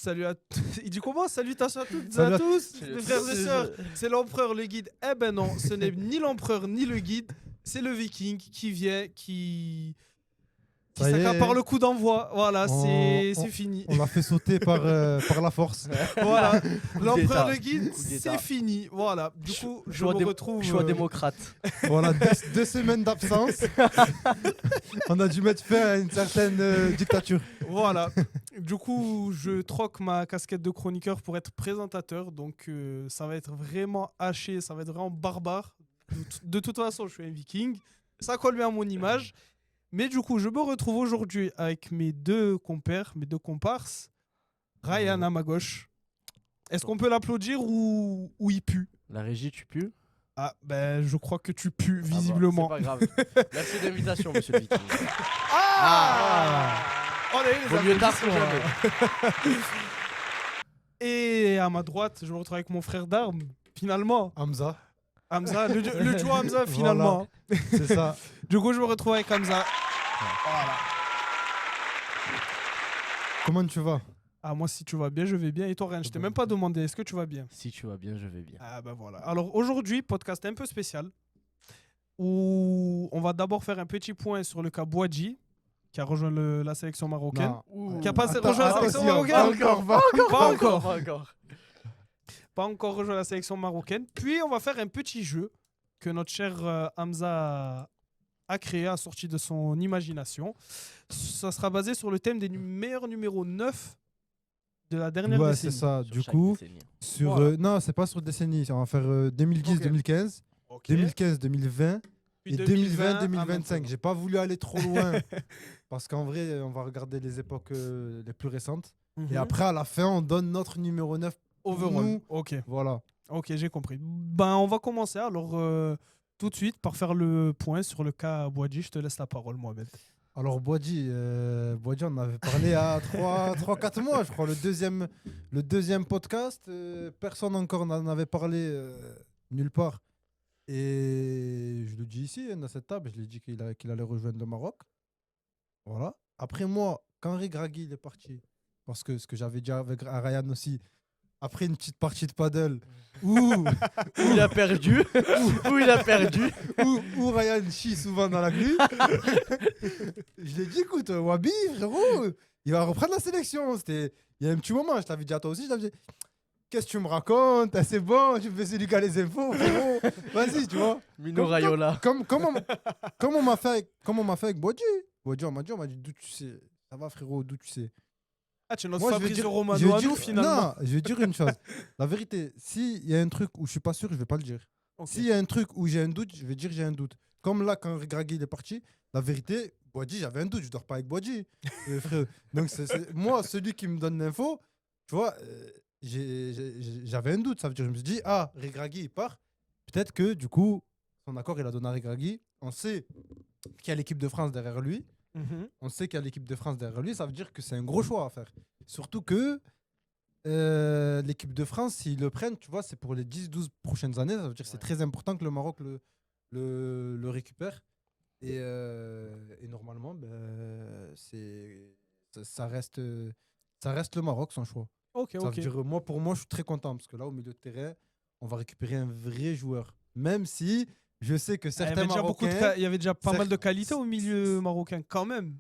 Salut à Il dit comment? Salutations à toutes et Salut à à- tous, les frères et sœurs. C'est l'empereur, le guide. Eh ben non, ce n'est ni l'empereur ni le guide. C'est le viking qui vient, qui Ça y est, s'accapare le coup d'envoi. Voilà, On- c'est fini. on l'a fait sauter par la force. Voilà, Coup l'empereur, d'État. le guide, Coup d'État. c'est fini. Voilà, du coup, je Choix me dé- retrouve. Choix démocrate. Voilà, 2 semaines d'absence. On a dû mettre fin à une certaine dictature. Voilà. Du coup, je troque ma casquette de chroniqueur pour être présentateur. Donc, ça va être vraiment haché, ça va être vraiment barbare. De toute façon, je suis un viking. Ça colle bien à mon image. Mais du coup, je me retrouve aujourd'hui avec mes deux compères, mes deux comparses. Ryan à ma gauche. Est-ce qu'on peut l'applaudir ou il pue? La régie, tu pues? Ah, ben, je crois que tu pues, Ah bah, visiblement. c'est pas grave. Merci de l'invitation, monsieur le viking. Oh, allez, les Vaut mieux tard que applaudissements. jamais. Et à ma droite, je me retrouve avec mon frère d'armes, finalement. Hamza, Hamza, le duo Hamza, finalement. c'est ça. Du coup, je me retrouve avec Hamza. Voilà. Comment tu vas? Ah, moi, si tu vas bien, je vais bien. Et toi, Ryan, je t'ai même pas demandé, est-ce que tu vas bien? Si tu vas bien, je vais bien. Ah, ben voilà. Alors, aujourd'hui, podcast un peu spécial, où on va d'abord faire un petit point sur le cas Bouadji, qui a rejoint la sélection marocaine. Non. Qui a pas Attends, rejoint la sélection attention, marocaine? pas encore, Pas encore. Pas encore. Pas encore rejoint la sélection marocaine. Puis, on va faire un petit jeu que notre cher Hamza a créé, a sorti de son imagination. Ça sera basé sur le thème des meilleurs numéros 9 de la dernière Ouais, décennie. c'est ça. Sur Du chaque coup, décennie. sur Voilà. non, c'est pas sur décennie. On va faire 2010-2015, Ok. 2015-2020 Puis et 2020-2025. maintenant. J'ai pas voulu aller trop loin parce qu'en vrai, on va regarder les époques les plus récentes. Et Mhm. après, à la fin, on donne notre numéro 9. Overall. nous. Ok, Voilà. ok, j'ai compris. Ben, on va commencer alors tout de suite par faire le point sur le cas Bouadji. Je te laisse la parole, Mohamed. Alors, Boadji, on en avait parlé à 3-4 mois, je crois, le deuxième podcast. Personne encore n'en avait parlé nulle part. Et je le dis ici, dans cette table, je l'ai dit qu'il allait rejoindre le Maroc. Voilà. Après moi, quand Regragui il est parti, parce que ce que j'avais dit avec Ryan aussi, après une petite partie de paddle, où Il a perdu. Où il a perdu. où Ryan chie souvent dans la glu, je lui ai dit, écoute, Wabi, frérot, il va reprendre la sélection. Il y a un petit moment, je t'avais dit à toi aussi, je t'avais dit, qu'est-ce que tu me racontes? Ah, c'est bon, tu fais celui qui a les infos, frérot. Vas-y, tu vois. Mino Raiola. Comme on m'a fait avec Bodji. Bodji, on m'a dit, d'où tu sais? Ça va, frérot, d'où tu sais? Ah, tu es notre Moi, je vais Fabrizio dire- Romano je vais à dire- nous, finalement. Non, je vais dire une chose. La vérité, s'il y a un truc où je suis pas sûr, je vais pas le dire. Ok. S'il y a un truc où j'ai un doute, je vais dire j'ai un doute. Comme là, quand Regragui il est parti, la vérité, Bodji, j'avais un doute, je dors pas avec Bodji. Frérot. Donc, moi, celui qui me donne l'info, tu vois, j'avais un doute. Ça veut dire, je me suis dit, ah, Regragui, il part. Peut-être que, du coup, son accord, il a donné à Regragui. On sait qu'il y a l'équipe de France derrière lui. Mhm. On sait qu'il y a l'équipe de France derrière lui. Ça veut dire que c'est un gros choix à faire. Surtout que l'équipe de France, s'ils le prennent, tu vois, c'est pour les 10-12 prochaines années. Ça veut dire que c'est très important que le Maroc le récupère. Et normalement, ça reste le Maroc, son choix. Ok, Ça ok. veut dire, pour moi, je suis très content parce que là, au milieu de terrain, on va récupérer un vrai joueur. Même si je sais que Il y certains avait déjà Marocains. il y avait déjà pas Certes- mal de qualité au milieu marocain, quand même.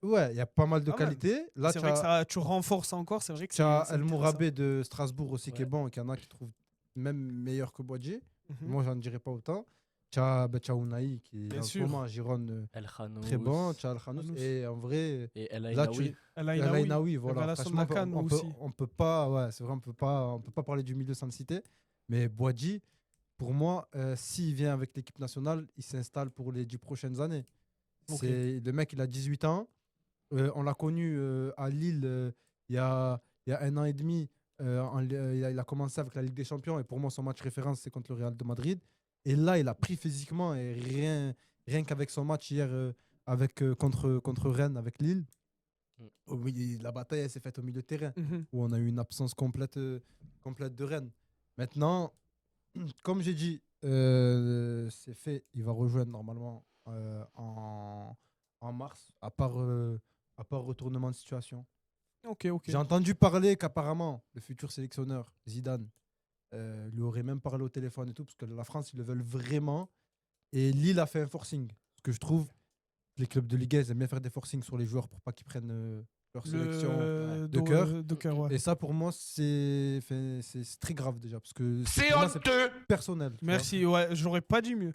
Ouais, il y a pas mal de Quand même. qualité. Là, C'est tu vrai que as, ça, tu renforces encore. C'est vrai que tu as c'est El intéressant. Mourabé de Strasbourg aussi qui est Ouais. bon et qu'il y en a qui trouvent même meilleur que Boadji. Mhm. Moi, j'en dirais pas autant. Tu as Unai qui est Bien en ce sûr. moment à Gironde El Khanous. très bon. Tu as Al Khanous. Khanous. Et en vrai, Et El là, Ainaoui. El El Ainaoui. Ainaoui, voilà. Révélation de Franchement, la CAN aussi. on peut pas, ouais, c'est vrai, on peut pas parler du milieu sans le citer. Mais Boadji, pour moi, s'il vient avec l'équipe nationale, il s'installe pour les 10 prochaines années. Ok. Le mec, il a 18 ans. On l'a connu à Lille il y a 1 an et demi. Il a commencé avec la Ligue des Champions et pour moi, son match référence, c'est contre le Real de Madrid. Et là, il a pris physiquement et rien qu'avec son match hier contre Rennes, avec Lille. Mm. Oui, la bataille elle s'est faite au milieu de terrain Mhm. où on a eu une absence complète de Rennes. Maintenant, comme j'ai dit, c'est fait. Il va rejoindre normalement en mars, à part retournement de situation. Ok, ok. J'ai entendu parler qu'apparemment, le futur sélectionneur, Zidane, lui aurait même parlé au téléphone et tout, parce que la France, ils le veulent vraiment. Et Lille a fait un forcing. Ce que je trouve, les clubs de Ligue 1, ils aiment bien faire des forcings sur les joueurs pour pas qu'ils prennent leur sélection de cœur. De cœur, ouais. Et ça, pour moi, c'est très grave déjà, parce que pour moi, c'est personnel. tu vois. Merci, ouais, j'aurais pas dit mieux.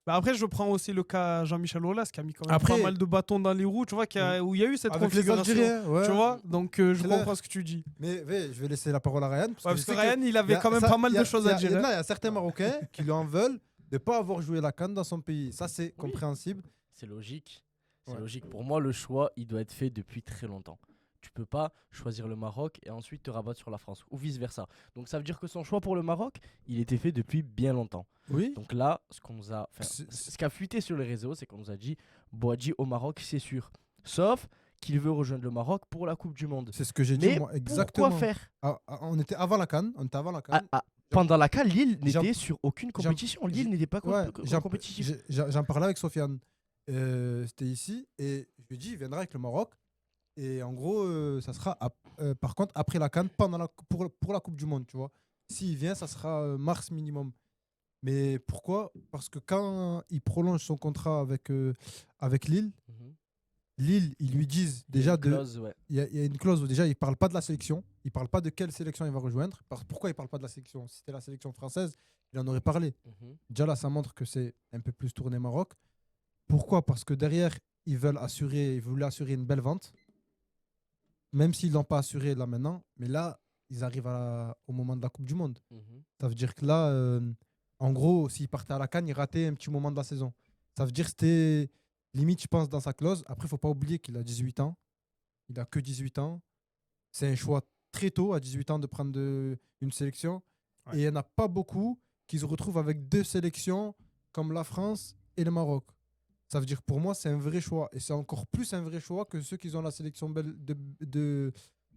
Bah après, je prends aussi le cas Jean-Michel Aulas qui a mis quand même Après- pas mal de bâtons dans les roues, tu vois, où il y a eu cette Avec les configuration. Algériens, ouais. Tu vois, donc je Clair. comprends ce que tu dis. Mais je vais laisser la parole à Ryan. Ouais, parce je que sais Ryan, il y avait a quand même ça- pas mal y a- de choses y à a- dire. Il y a certains Marocains qui lui en veulent de ne pas avoir joué la CAN dans son pays. Ça, c'est compréhensible. C'est logique. C'est Ouais. logique. Pour moi, le choix, il doit être fait depuis très longtemps. Tu peux pas choisir le Maroc et ensuite te rabattre sur la France ou vice versa. Donc ça veut dire que son choix pour le Maroc, il était fait depuis bien longtemps. Oui. Donc là, ce qu'on nous a, C'est- ce qui a fuité sur les réseaux, c'est qu'on nous a dit Boadji au Maroc, c'est sûr. Sauf qu'il veut rejoindre le Maroc pour la Coupe du Monde. C'est ce que j'ai dit, Mais moi. Exactement. pourquoi faire On était avant la CAN. On était avant la CAN. Pendant la CAN, Lille J'en- n'était sur aucune compétition. Lille n'était pas Ouais, compétitif. J'en parlais avec Sofiane. C'était ici. Et je lui ai dit, il viendra avec le Maroc. Et en gros, ça sera par contre après la CAN, pour la Coupe du Monde, tu vois. S'il vient, ça sera mars minimum. Mais pourquoi? Parce que quand il prolonge son contrat avec Lille, Mhm. Lille, ils lui disent Il y a déjà une clause, ouais. il y a une clause où déjà il parle pas de la sélection, il parle pas de quelle sélection il va rejoindre. Pourquoi il parle pas de la sélection? Si c'était la sélection française, il en aurait parlé. Mhm. Déjà là, ça montre que c'est un peu plus tourné Maroc. Pourquoi? Parce que derrière, ils voulaient assurer une belle vente, même s'ils l'ont pas assuré là maintenant. Mais là, ils arrivent au moment de la Coupe du Monde. Mhm. Ça veut dire que là, en gros, s'il partait à la CAN, il ratait un petit moment de la saison. Ça veut dire que c'était limite, je pense, dans sa clause. Après, il ne faut pas oublier qu'il a 18 ans. Il a que 18 ans. C'est un choix très tôt, à 18 ans, de prendre une sélection. Ouais. Et il n'y en a pas beaucoup qui se retrouvent avec deux sélections comme la France et le Maroc. Ça veut dire que pour moi, c'est un vrai choix. Et c'est encore plus un vrai choix que ceux qui ont la sélection de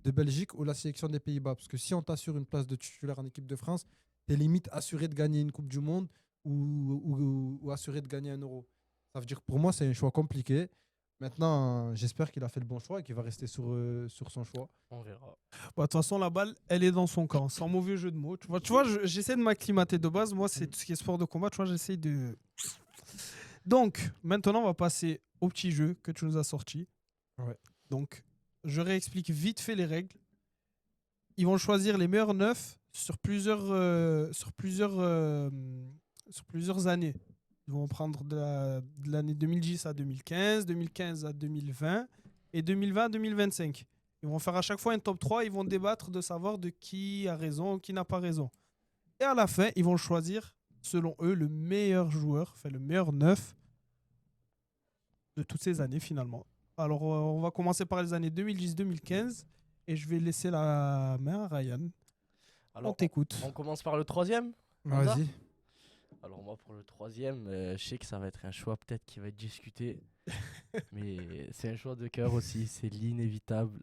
Belgique ou la sélection des Pays-Bas. Parce que si on t'assure une place de titulaire en équipe de France, tu es limite assuré de gagner une Coupe du Monde ou assuré de gagner un Euro. Ça veut dire que pour moi, c'est un choix compliqué. Maintenant, j'espère qu'il a fait le bon choix et qu'il va rester sur son choix. On verra. Bah, de toute façon, la balle, elle est dans son camp, sans mauvais jeu de mots. Tu vois, j'essaie de m'acclimater de base. Moi, c'est tout ce qui est sport de combat. Tu vois, j'essaie de. Donc, maintenant, on va passer au petit jeu que tu nous as sorti. Ouais. Donc, je réexplique vite fait les règles. Ils vont choisir les meilleurs 9 sur plusieurs années. Ils vont prendre de l'année 2010 à 2015, 2015 à 2020 et 2020 à 2025. Ils vont faire à chaque fois un top 3. Ils vont débattre de savoir de qui a raison, qui n'a pas raison. Et à la fin, ils vont choisir, selon eux, le meilleur joueur, enfin le meilleur 9 de toutes ces années finalement. Alors, on va commencer par les années 2010-2015 et je vais laisser la main à Ryan. On t'écoute. On commence par le troisième. Hamza Vas-y. Alors moi pour le troisième, je sais que ça va être un choix peut-être qui va être discuté, mais c'est un choix de cœur aussi, c'est l'inévitable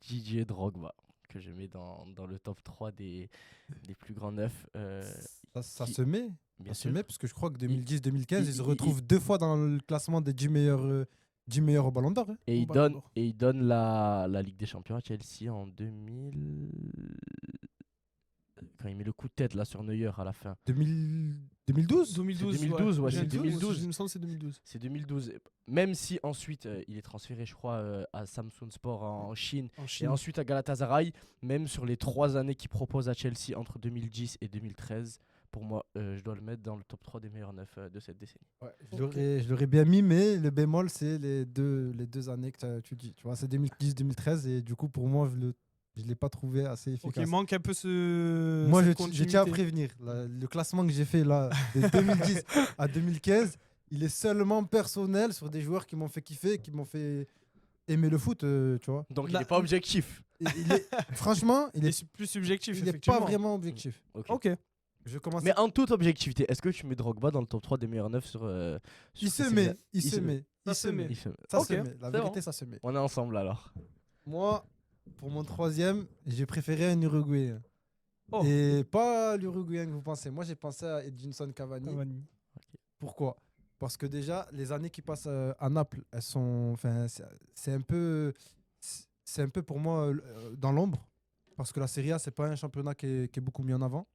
Didier Drogba que je mets dans le top 3 des plus grands neufs. Ça qui- se met. Bien Ça se sûr. met parce que je crois que 2010-2015, ils se il- retrouvent deux fois dans le classement des 10 meilleurs au Ballon d'Or. hein. Et Au il Ballon donne, d'Or. et il donne la Ligue des Champions à Chelsea en 2000... Quand il met le coup de tête là sur Neuer à la fin. 2012 2012, ouais, c'est 2012. Il me semble que c'est 2012. C'est 2012. Même si ensuite il est transféré, je crois, à Samsung Sport en Chine. En Et Chine. ensuite à Galatasaray, même sur les 3 années qu'il propose à Chelsea entre 2010 et 2013, pour moi, je dois le mettre dans le top 3 des meilleurs neufs de cette décennie. Ouais, je l'aurais bien mis, mais le bémol, c'est les deux années que tu dis. Tu vois, c'est 2010-2013, et du coup, pour moi, je ne l'ai pas trouvé assez Ok, efficace. il manque un peu ce. Moi, cette je tiens à continuité. prévenir. Le classement que j'ai fait là, de 2010 à 2015, il est seulement personnel sur des joueurs qui m'ont fait kiffer, qui m'ont fait aimer le foot, tu vois. Donc il Là- n'est pas objectif. Franchement, il Il est, est plus subjectif, il est effectivement. pas vraiment objectif. Ok. Ok. Je commence. Mais en toute objectivité, est-ce que tu mets Drogba dans le top 3 des meilleurs neufs sur Il se ces met, saisons il se met, Ça il se se met. met. Il se met. Ça Ok, se met. La c'est vérité, bon. ça se met. On est ensemble alors. Moi, pour mon troisième, j'ai préféré un Uruguayen. Oh. Et pas l'Uruguayen que vous pensez. Moi, j'ai pensé à Edinson Cavani. Cavani. Pourquoi? Parce que déjà, les années qui passent à Naples, elles sont. Enfin, c'est un peu. c'est un peu pour moi dans l'ombre. Parce que la Serie A, c'est pas un championnat qui est beaucoup mis en avant.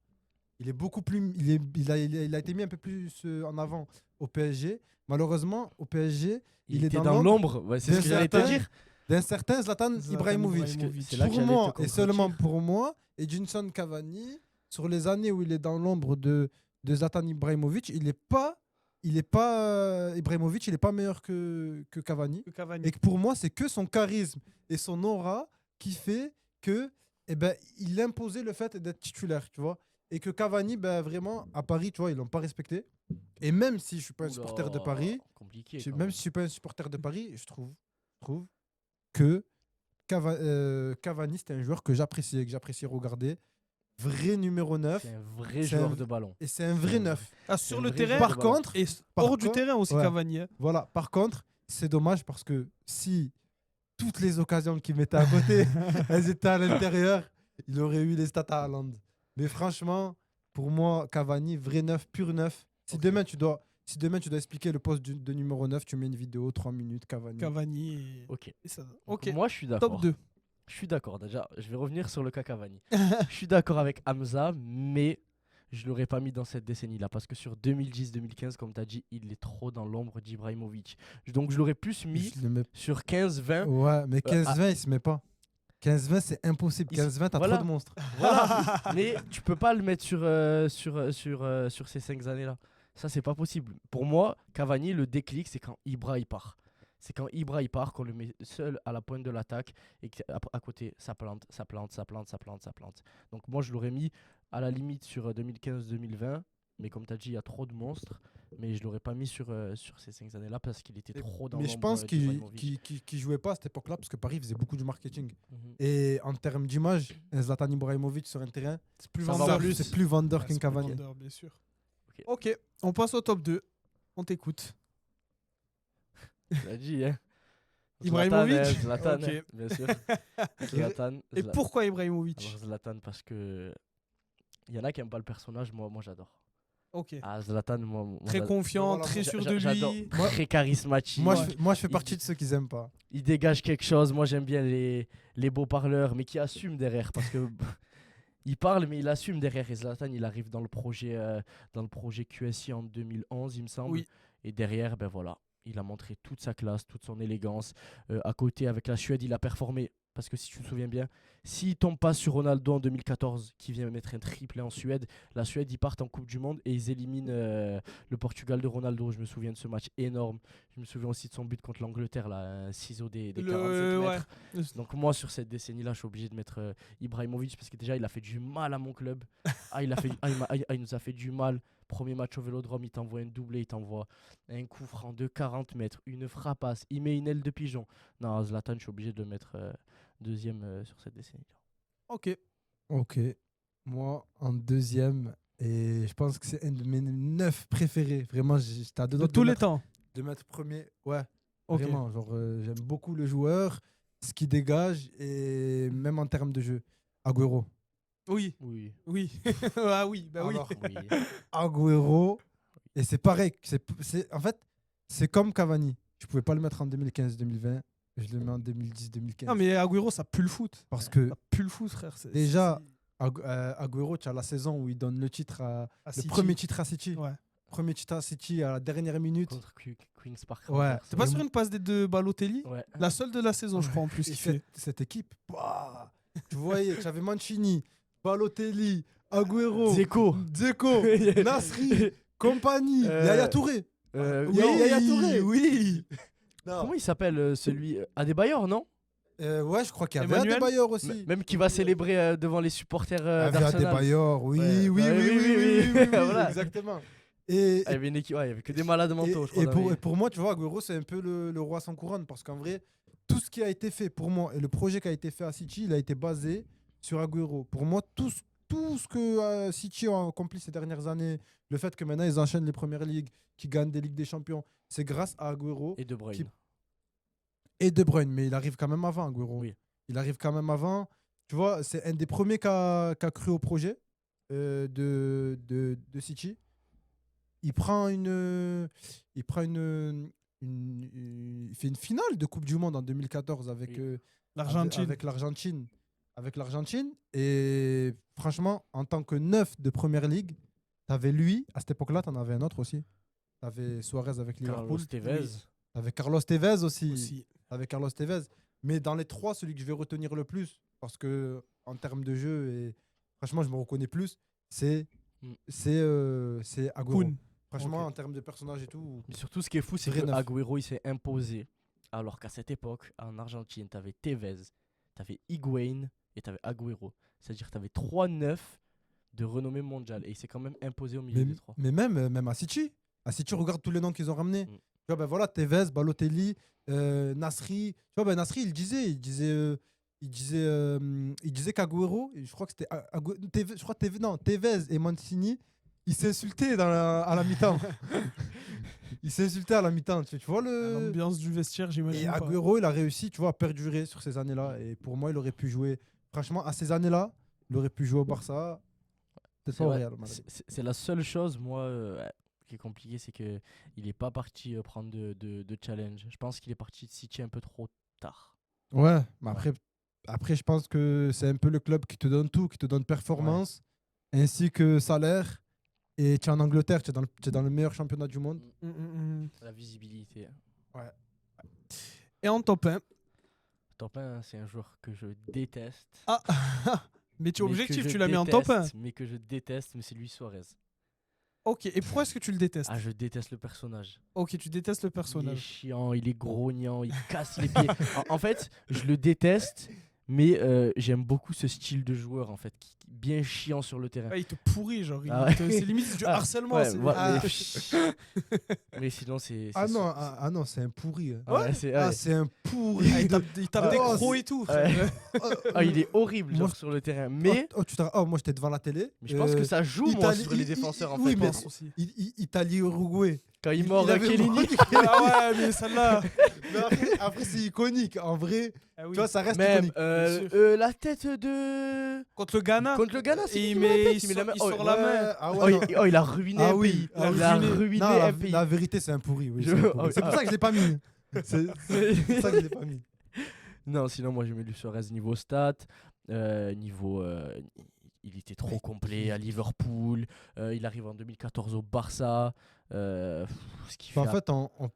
Il est beaucoup plus. Il a été mis un peu plus en avant au PSG. Malheureusement, au PSG, il est était dans l'ombre. Ouais, c'est ce d'un que j'allais te certain- dire. d'un certain Zlatan Ibrahimovic. C'est là que Pour j'allais moi, te et seulement contredire. pour moi, Edinson Cavani, sur les années où il est dans l'ombre de Zlatan Ibrahimovic, Ibrahimovic, il est pas meilleur que Cavani. Que Cavani. Et que pour moi, c'est que son charisme et son aura qui fait que, eh ben, il imposait le fait d'être titulaire, tu vois. Et que Cavani, ben, vraiment, à Paris, tu vois, ils l'ont pas respecté. Et même si je suis pas un supporter de Paris, Compliqué. même si je suis pas un supporter de Paris, je trouve que Cavani, c'était un joueur que j'appréciais regarder. Vrai numéro 9. C'est un vrai C'est joueur un- de ballon. Et c'est un vrai 9. Ah, C'est sur un le vrai terrain, joueur de Par ballon. contre, et par hors du contre- terrain aussi, ouais. Cavani. hein. Voilà. Par contre, c'est dommage parce que si toutes les occasions qu'il mettait à côté, elles étaient à l'intérieur, il aurait eu les stats à Haaland. Mais franchement, pour moi, Cavani, vrai 9, pur 9. Si demain tu dois expliquer le poste de numéro 9, tu mets une vidéo, 3 minutes, Cavani. Cavani. Et... Ok. et ça... Donc, Ok, moi, je suis d'accord. top 2. Je suis d'accord. Déjà, je vais revenir sur le cas Cavani. Je suis d'accord avec Hamza, mais je l'aurais pas mis dans cette décennie-là parce que sur 2010-2015, comme tu as dit, il est trop dans l'ombre d'Ibrahimovic. Donc, je l'aurais plus mis Je le mets- sur 15-20. Ouais, mais 15-20, il se met pas. 15-20, c'est impossible. Il se- 15-20, t'as voilà. trop de monstres. Voilà. Mais tu peux pas le mettre sur ces 5 années-là. Ça, c'est pas possible. Pour moi, Cavani, le déclic, c'est quand Ibra il part. C'est quand Ibra il part, qu'on le met seul à la pointe de l'attaque et qu'à côté, ça plante. Donc moi, je l'aurais mis à la limite sur 2015-2020. Mais comme tu as dit, il y a trop de monstres. Mais je l'aurais pas mis sur ces 5 années-là parce qu'il était trop dans Mais je l'ombre pense d'Ibrahimovic. qu'il jouait pas à cette époque-là parce que Paris faisait beaucoup du marketing. Mhm. Et en termes d'image, un Zlatan Ibrahimovic sur un terrain, C'est plus Ça va vendeur. plus. c'est plus vendeur Ouais, qu'un c'est plus Cavani. vendeur, bien sûr. Ok. Ok, on passe au top 2. On t'écoute. Tu l'as dit, hein. Ibrahimovic Zlatan, Ok. hein, bien sûr. Zlatan. Et pourquoi Ibrahimovic? Alors Zlatan parce que il y en a qui aiment pas le personnage, moi j'adore. Ok. Ah Zlatan, moi Très j'adore. confiant, Voilà, très moi, sûr de J'adore. lui. Très charismatique. Moi, Ouais. moi, je fais Il- partie de ceux qui aiment pas. Il dégage quelque chose. Moi j'aime bien les beaux parleurs, mais qui assument derrière parce que il parle mais il assume derrière. Et Zlatan il arrive dans le projet QSI en 2011 il me semble. Oui. Et derrière ben voilà. Il a montré toute sa classe, toute son élégance. À côté, avec la Suède, il a performé. Parce que si tu te souviens bien, s'il tombe pas sur Ronaldo en 2014, qui vient mettre un triplé en Suède, la Suède, ils partent en Coupe du Monde et ils éliminent le Portugal de Ronaldo. Je me souviens de ce match énorme. Je me souviens aussi de son but contre l'Angleterre, là, un ciseau des 47 mètres. Ouais. Donc moi, sur cette décennie-là, je suis obligé de mettre Ibrahimovic parce que déjà, il a fait du mal à mon club. Il nous a fait du mal. Premier match au Vélodrome, il t'envoie un doublé, il t'envoie un coup franc de 40 mètres, une frappasse, il met une aile de pigeon. Non, Zlatan, je suis obligé de le mettre deuxième sur cette décennie. Ok. Ok. Moi, en deuxième, et je pense que c'est un de mes 9 préférés. Vraiment, j'étais à deux De doigts tous les mettre- temps. de mettre premier. Ouais, Ok. vraiment. Genre, j'aime beaucoup le joueur, ce qu'il dégage, et même en termes de jeu. Agüero. Oui. Oui. Oui. Ah oui, bah oui. Alors, Oui. Agüero, et c'est pareil. En fait, c'est comme Cavani. Je pouvais pas le mettre en 2015-2020. Je le mets en 2010-2015. Non, mais Agüero, ça pue le foot. Parce que Ça pue le foot, frère. déjà, Agüero, tu as la saison où il donne le titre le premier titre à City. Ouais. Premier titre à City à la dernière minute. Contre Queen's Park. Ouais. Rangers. C'est pas Et sur une passe de Balotelli? Ouais. La seule de la saison, je crois, en plus, Et qu'il fait. cette équipe, bah, tu voyais, tu avais Mancini, Balotelli, Agüero, Dzeko. Dzeko, Nasri, compagnie, Yaya Touré. Yaya Touré. Oui. Non. Comment il s'appelle celui Adebayor, non Ouais, je crois qu'il y avait Emmanuel Adebayor aussi. Même qui va célébrer devant les supporters Avait d'Arsenal. Adebayor, oui, Ouais, oui, bah oui, oui, oui, oui, oui, oui. oui, oui, Voilà. exactement. Et, Ah, il y avait une équipe, ouais, il y avait que des malades mentaux, je crois. dans les- et pour moi, tu vois, Agüero, c'est un peu le roi sans couronne. Parce qu'en vrai, tout ce qui a été fait pour moi et le projet qui a été fait à City, il a été basé sur Agüero. Pour moi, tout ce que City a accompli ces dernières années, le fait que maintenant ils enchaînent les premières ligues, qu'ils gagnent des Ligues des Champions, c'est grâce à Agüero Et De Bruyne. qui- et De Bruyne. Mais il arrive quand même avant, Agüero. Oui. Il arrive quand même avant. Tu vois, c'est un des premiers qui a cru au projet de City. Il fait une finale de Coupe du Monde en 2014 avec Oui. L'Argentine. Avec l'Argentine. Et franchement, en tant que neuf de Première Ligue, t'avais lui, à cette époque-là, t'en avais un autre aussi. T'avais Suarez avec Carlos Liverpool. Tevez. T'avais Carlos Tevez aussi. Aussi. Avec Carlos Tevez. Mais dans les trois, celui que je vais retenir le plus, parce que en termes de jeu, et franchement, je me reconnais plus, c'est Agüero. Kun. Franchement, Ok. en termes de personnage et tout. Mais surtout, ce qui est fou, c'est Vrai que neuf. Agüero, il s'est imposé. Alors qu'à cette époque, en Argentine, t'avais Tevez, t'avais Higuaín et t'avais Agüero. C'est-à-dire que t'avais 3 neufs de renommée mondiale. Et il s'est quand même imposé au milieu des trois. Mais même à City. À City, regarde tous les noms qu'ils ont ramenés. Mm. Tu vois, ben voilà, Tevez, Balotelli, Nasri. Tu vois, ben Nasri, il disait qu'Agüero, je crois que c'était Tevez et Mancini, ils s'insultaient à la mi-temps. Ils s'insultaient à la mi-temps. Tu vois L'ambiance du vestiaire, Et j'imagine pas. Agüero, il a réussi, tu vois, à perdurer sur ces années-là. Et pour moi, il aurait pu jouer. Franchement, à ces années-là, il aurait pu jouer au Barça. Peut-être C'est pas au vrai, Real. Madrid. c'est la seule chose, moi, qui est compliquée, c'est qu'il n'est pas parti prendre de challenge. Je pense qu'il est parti de City un peu trop tard. Ouais, mais après, je pense que c'est un peu le club qui te donne tout, qui te donne performance, ainsi que salaire. Et tu es en Angleterre, tu es dans le meilleur championnat du monde. La visibilité. Et en top 1. Top 1, c'est un joueur que je déteste. Ah mais tu es mais que objectif, je tu l'as mis en top 1. déteste, Mais que je déteste, mais c'est Luis Suarez. Ok, et pourquoi est-ce que tu le détestes? Ah, je déteste le personnage. Ok, tu détestes le Il est personnage. chiant, il est grognant, il casse les pieds. En fait, je le déteste, mais j'aime beaucoup ce style de joueur, en fait, qui bien chiant sur le terrain. Ah, il te pourrit, genre. Ah ouais. C'est limite du Ah, harcèlement. ouais, c'est- voilà, Ah. mais sinon, c'est. Ah c'est non, son- ah non, c'est un pourri. Hein. Ah ouais, c'est- Ah, ouais. c'est un pourri. Ah, il tape Ah, des oh, crocs c'est- et tout. Ouais. frère. Ah, il est horrible, Moi, genre, sur le terrain. Mais, Moi, j'étais devant la télé. mais je pense que ça joue, moi, Italie- sur les défenseurs, en oui, fait. mais- Je pense aussi. Italie-Uruguay. Quand il mord avait Chiellini. mordu- Ah ouais, mais celle-là. Mais après, c'est iconique. En vrai, Ah oui. tu vois, ça reste Même iconique. Bien sûr. la tête de. Contre le Ghana. Contre le Ghana, c'est Et qui il met la met- tête, il met la sort- main. il Oh, sort la main. Ah oh, ouais, il, non. oh, il a ruiné Ah un oui, pays. ah Il a ruiné. ruiné Non, un pays. la vérité, c'est un pourri. Oui, Je- c'est un pourri. oh, C'est pour ah. ça que je l'ai pas mis. C'est pour ça que je l'ai pas mis. Non, sinon, moi, je mets Luis Suarez niveau stats, niveau. Il était trop complet à Liverpool. Il arrive en 2014 au Barça. Ce qui fait. En fait, on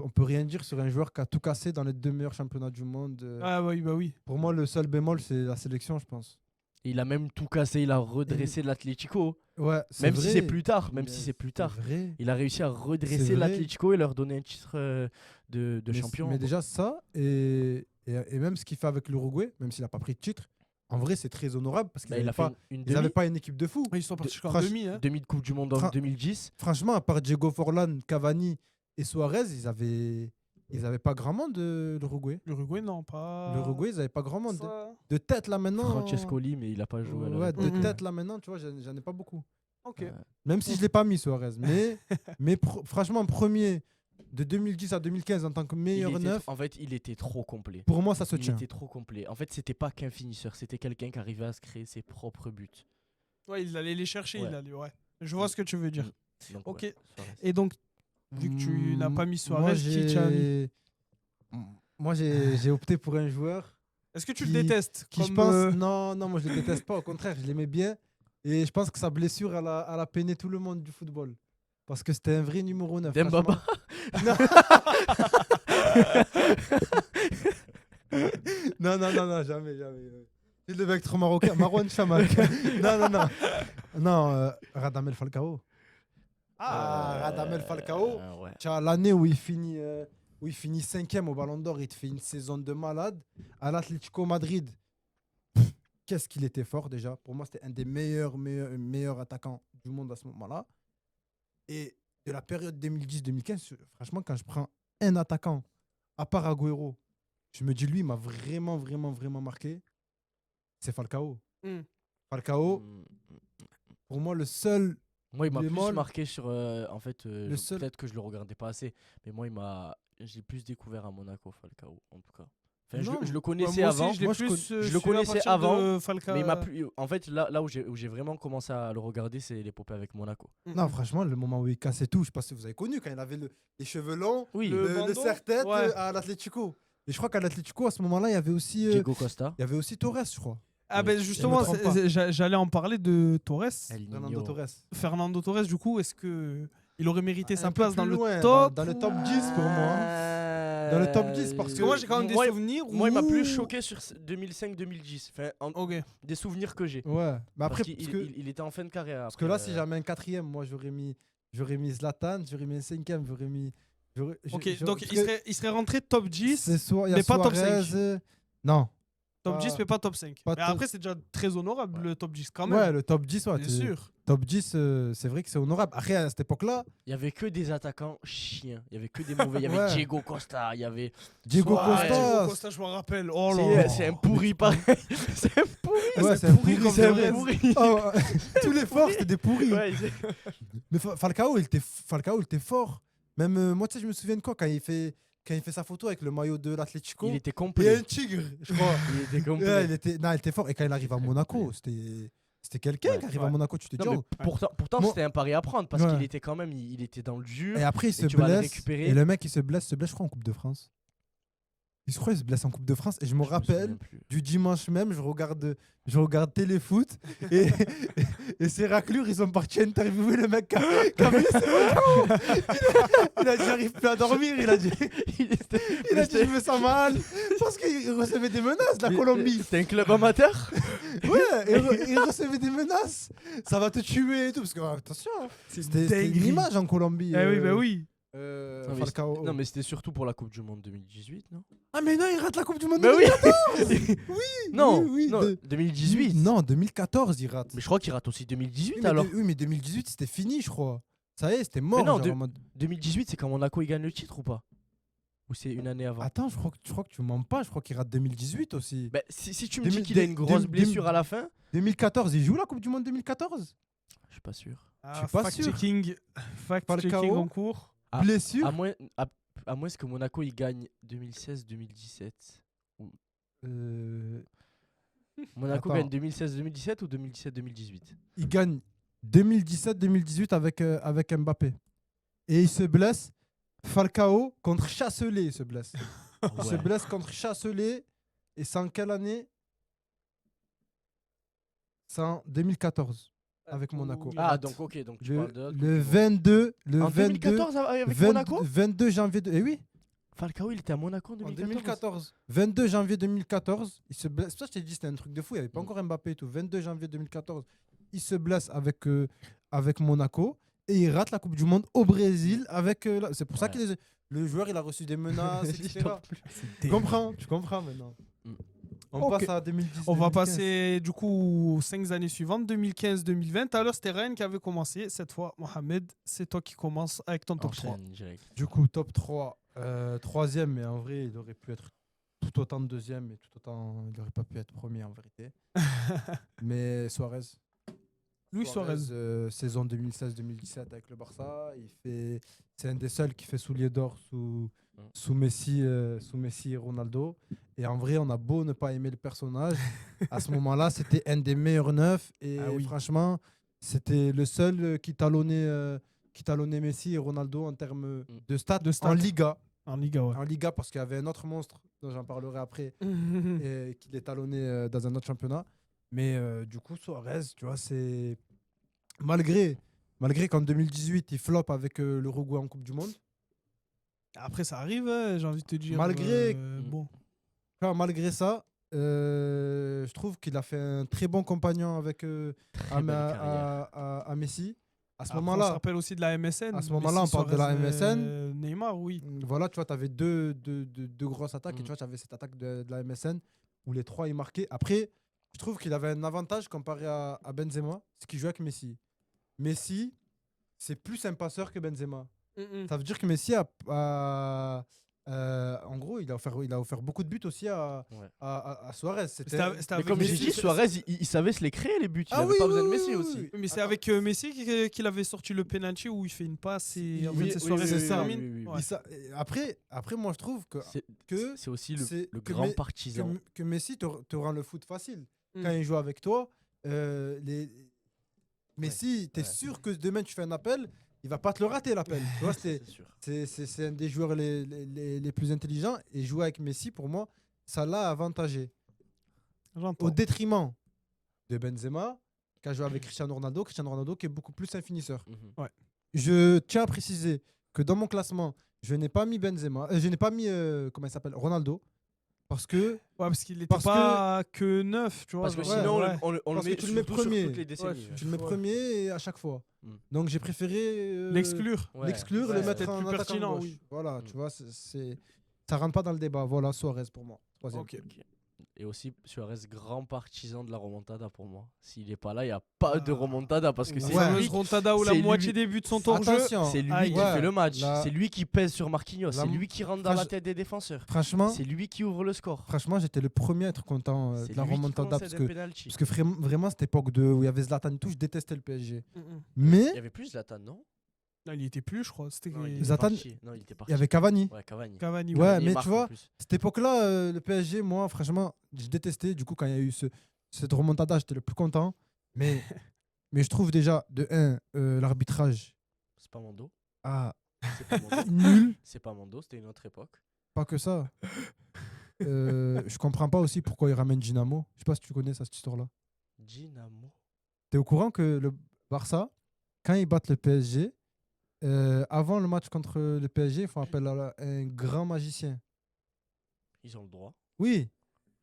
peut rien dire sur un joueur qui a tout cassé dans les 2 meilleurs championnats du monde. Ah oui, bah oui. Pour moi, le seul bémol, c'est la sélection, je pense. Il a même tout cassé. Il a redressé l'Atlético. Ouais, Même si vrai. c'est plus tard. Même Mais si c'est plus tard. Vrai. Il a réussi à redresser C'est vrai. l'Atlético et leur donner un titre de Mais champion. Mais déjà, ça, et même ce qu'il fait avec l'Uruguay, même s'il n'a pas pris de titre, en vrai, c'est très honorable parce qu'ils Bah, il a n'avaient fait pas, une ils demi. avaient pas une équipe de fou. Ils sont partis jusqu'en franch- demi. Hein. Demi de Coupe du Monde en Fra- 2010. Franchement, à part Diego Forlan, Cavani et Suarez, ils avaient pas grand monde de l'Uruguay. L'Uruguay, non, pas. L'Uruguay, ils n'avaient pas grand monde. Ça- De tête là maintenant. Francescoli, mais il a pas joué à la Ouais, de Mhm. tête là maintenant, tu vois, j'en ai pas beaucoup. Ok. Même si je l'ai pas mis Suarez. Mais franchement, premier de 2010 à 2015 en tant que meilleur neuf, En fait, il était trop complet. pour moi, ça se Il tient. était trop complet. En fait, c'était pas qu'un finisseur, c'était quelqu'un qui arrivait à se créer ses propres buts. Ouais, il allait les chercher. Ouais. Il allait, ouais. Je vois ce que tu veux dire. Donc, Ok. ouais, Suarez. Et donc, vu que tu n'as pas mis Suarez, Moi, qui tu as mis j'ai opté pour un joueur Est-ce que tu qui- le détestes qui, je comme, pense, non, moi je le déteste pas. Au contraire, je l'aimais bien. Et je pense que sa blessure, elle a peiné tout le monde du football. Parce que c'était un vrai numéro 9. Dembaba. Non, jamais. C'est le mec trop marocain. Marouane Chamak. Non. Non, Radamel Falcao. Radamel Falcao. Ouais. Tu as l'année où il finit 5e au Ballon d'Or, il te fait une saison de malade. À l'Atlético Madrid, qu'est-ce qu'il était fort déjà. Pour moi, c'était un des meilleurs attaquants du monde à ce moment-là. Et de la période 2010-2015, franchement, quand je prends un attaquant, à part Agüero, je me dis, lui, il m'a vraiment marqué. C'est Falcao. Hmm. Falcao, pour moi, le seul. Moi, il m'a plus bémol. marqué sur. En fait, seul- peut-être que je le regardais pas assez, mais moi, j'ai plus découvert à Monaco, Falcao, en tout cas. Enfin, Non. je le Ouais, connaissais moi aussi, avant, je l'ai Moi, plus, je le suivi à connaissais partir avant, de Falcao. mais il m'a plus. En fait, là où j'ai vraiment commencé à le regarder, c'est l'épopée avec Monaco. Non, franchement, le moment où il cassait tout, je sais pas si vous avez connu, quand il avait les cheveux longs, Oui, le bandeau, serre-tête ouais. à l'Atlético. Et je crois qu'à l'Atlético, à ce moment-là, il y avait aussi, Diego Costa. il y avait aussi Torres, je crois. Ah Oui. ben justement, Je me trompe j'allais en parler de Torres. El Fernando Niño. Torres. Fernando Torres, du coup, est-ce que il aurait mérité Un sa peu place plus dans le loin, top dans le top 10 pour moi. Dans le top 10, parce Parce que moi, j'ai quand même des souvenirs où... Moi, il m'a plus choqué sur 2005-2010. Enfin, Ok. des souvenirs que j'ai. Ouais, mais après, Parce parce qu'il que, il était en fin de carrière. parce que là, si j'avais un quatrième, moi, j'aurais mis Zlatan, j'aurais mis un cinquième, j'aurais mis. Ok, donc il serait rentré top 10, il y a mais pas top Suarez, 5. Non. Top pas- 10, mais pas top 5. pas Mais top- après, c'est déjà très honorable, le top 10 quand même. Ouais, le top 10, ouais. bien sûr. Top 10, c'est vrai que c'est honorable. Après, à cette époque-là, Il y avait que des attaquants chiens. Il y avait que des mauvais. Il y avait Ouais. Diego Costa. Il y avait. Diego Suarez. Costa. Diego Costa, je me rappelle. Oh là. C'est un pourri pareil. C'est un pourri. Ouais, c'est un pourri C'est comme un Torres. pourri. Oh, tous les forts, c'était des pourris. Ouais, Mais Falcao, il était fort. Même moi, tu sais, je me souviens de quoi quand il fait sa photo avec le maillot de l'Atlético. il était Et complet. un tigre, je crois. Il était complet. Ouais, il était fort. Et quand il arrive à Monaco, c'était quelqu'un Ouais. qui arrive à Monaco. Tu te dis, Non, mais oh. pourtant Moi- c'était un pari à prendre parce Ouais. qu'il était quand même, il était dans le dur. Et après, il se tu vas le blesse. récupérer. Et le mec, il se blesse, je crois, en Coupe de France. Je crois qu'il se blesse en Coupe de France. Et je me rappelle, du dimanche même, je regarde Téléfoot. Et ces raclures, ils sont partis interviewer le mec qui a blessé Falcao. Il a dit, j'arrive plus à dormir. Il a dit, je me sens mal. Parce qu'il recevait des menaces, la Colombie. C'était un club amateur. Ouais, il recevait des menaces. Ça va te tuer et tout. Parce que, attention, c'était une dinguerie. image en Colombie. Eh oui, bah oui. Non, mais Falcao. Non mais c'était surtout pour la Coupe du Monde 2018, non? Ah, mais non, il rate la Coupe du Monde. Bah oui. 2014. Non, oui, non, 2018. Non, 2014, il rate. Mais je crois qu'il rate aussi 2018 Oui, mais alors. oui, mais 2018, c'était fini, je crois. Ça y est, c'était mort. Mais non, genre, en mode- 2018, c'est quand Monaco il gagne le titre ou pas? Ou c'est une année avant? Attends, je crois que tu mens pas. Je crois qu'il rate 2018 aussi. Bah, si tu me 2000 dis qu'il a une grosse 2000 blessure à la fin, 2014, il joue la Coupe du Monde 2014. je suis pas sûr. Je suis pas sûr. Fact-checking Falcao. en cours. Ah, Blessure. À moins que Monaco il gagne 2016-2017. Euh, Monaco Attends. gagne 2016-2017 ou 2017-2018? Il gagne 2017-2018 avec Mbappé. Et il se blesse. Falcao contre Chasselet, il se blesse. Il se Ouais. blesse contre Chasselet. Et c'est en quelle année? C'est en 2014 avec Monaco. Ah donc ok, donc tu parles de... Le 22, En 2014 avec 20 Monaco? 22 janvier. Eh oui, Falcao il était à Monaco en en 2014. 2014. 22 janvier 2014, il se blesse. C'est pour ça que je t'ai dit c'était un truc de fou. Il n'y avait pas encore Mbappé et tout. 22 janvier 2014, il se blesse avec Monaco et il rate la Coupe du Monde au Brésil avec. C'est pour ça Ouais. que le joueur il a reçu des menaces, etc. Tu comprends maintenant. Mm. On Ok. passe à 2010. On va 2015. passer du coup aux 5 années suivantes, 2015-2020. Tout à l'heure, c'était Ryan qui avait commencé. Cette fois, Mohamed, c'est toi qui commences avec ton top 3. Enchaîne direct. Du coup, top 3. Troisième, mais en vrai, il aurait pu être tout autant de deuxième, mais tout autant, il n'aurait pas pu être premier en vérité. Mais Suarez. Luis Suarez. Saison 2016-2017 avec le Barça. C'est un des seuls qui fait soulier d'or sous Messi et Ronaldo. Et en vrai, on a beau ne pas aimer le personnage. À ce moment-là, c'était un des meilleurs neufs. Et Ah oui. franchement, c'était le seul qui talonnait Messi et Ronaldo en termes de stats, stats. en Liga. En Liga, ouais. En Liga, parce qu'il y avait un autre monstre dont j'en parlerai après et qui les talonnait dans un autre championnat. Mais du coup, Suarez, tu vois, c'est. Malgré qu'en 2018, il floppe avec l'Uruguay en Coupe du Monde. Après, ça arrive, hein, j'ai envie de te dire. Malgré- Bon. Enfin, malgré ça, je trouve qu'il a fait un très bon compagnon avec Très belle carrière. à Messi. À ce Après, on se moment-là, rappelle aussi de la MSN. À ce moment-là, Messi, on parle de la Suarez, MSN. Neymar, oui. voilà, tu vois, tu avais deux grosses attaques. Et Mm. tu vois, tu avais cette attaque de la MSN où les trois, ils marquaient. Après, je trouve qu'il avait un avantage comparé à Benzema, c'est qu'il jouait avec Messi. Messi, c'est plus un passeur que Benzema. Ça veut dire que Messi en gros, il a offert beaucoup de buts aussi à Suarez. C'était avec Mais comme Messi, j'ai dit, Suarez, il savait se les créer les buts. Il Ah avait oui, pas besoin de oui, Messi oui, aussi. oui. Mais c'est Attends. avec Messi qu'il avait sorti le penalty où il fait une passe et en Oui, fait c'est oui, Suarez oui, qui oui, termine. oui, oui, oui. Ouais. Après, moi, je trouve que C'est aussi le que grand Me- partisan. que Messi te rend le foot facile. Mm. Quand il joue avec toi, Messi, tu es Ouais. sûr que demain tu fais un appel, il va pas te le rater l'appel. Tu vois, C'est sûr. c'est un des joueurs les plus intelligents. Et jouer avec Messi, pour moi, ça l'a avantagé. J'entends. Au détriment de Benzema, qui a joué avec Cristiano Ronaldo. Cristiano Ronaldo qui est beaucoup plus un finisseur. Mhm. Je tiens à préciser que dans mon classement, je n'ai pas mis Benzema. Je n'ai pas mis, comment il s'appelle, Ronaldo. Parce que Ouais, parce qu'il était Parce pas que 9, tu vois. Parce que genre, sinon, ouais. on le Parce que met tu le mets surtout sur premier. toutes les décennies. Ouais, tu le mets Ouais. premier et à chaque fois. Mm. Donc j'ai préféré L'exclure. Ouais. l'exclure, Ouais, le c'est mettre peut-être en plus attaquant pertinent, gauche. oui. Voilà, Mm. tu vois, ça rentre pas dans le débat. Voilà, Suarez pour moi. Troisième. Ok. Et aussi, Suarez, grand partisan de la remontada pour moi. S'il est pas là, il n'y a pas de remontada parce que La c'est Ouais. fameuse lui, remontada où la c'est moitié lui- des buts sont hors jeu. Attention, c'est lui Aïe. qui Ouais, fait le match. la- C'est lui qui pèse sur Marquinhos. la- C'est lui qui rentre dans la Franch- tête des défenseurs. franchement, C'est lui qui ouvre le score. franchement, j'étais le premier à être content C'est de la lui qui remontada concède parce un que, penalty. parce que vraiment cette époque où il y avait Zlatan et tout, je détestais le PSG. Mm, mm. Mais Il y avait plus Zlatan, non? Non, il y était plus, je crois. C'était Non, il était Zlatan- parti. Non, il était parti. il y avait Cavani. Ouais, Cavani. Cavani. Ouais, Cavani mais marque tu en vois, plus. cette époque-là, le PSG, moi, franchement, j'ai détesté. Du coup, quand il y a eu cette remontada, j'étais le plus content. Mais, mais je trouve déjà, de 1, l'arbitrage C'est pas Mondo. ah, C'est pas Mondo. nul. C'est pas Mondo, c'était une autre époque. Pas que ça. Je comprends pas aussi pourquoi il ramène Dynamo. Je sais pas si tu connais ça, cette histoire-là. Dynamo. T'es au courant que le Barça, quand ils battent le PSG, avant le match contre le PSG, ils font appel à un grand magicien. Ils ont le droit. Oui,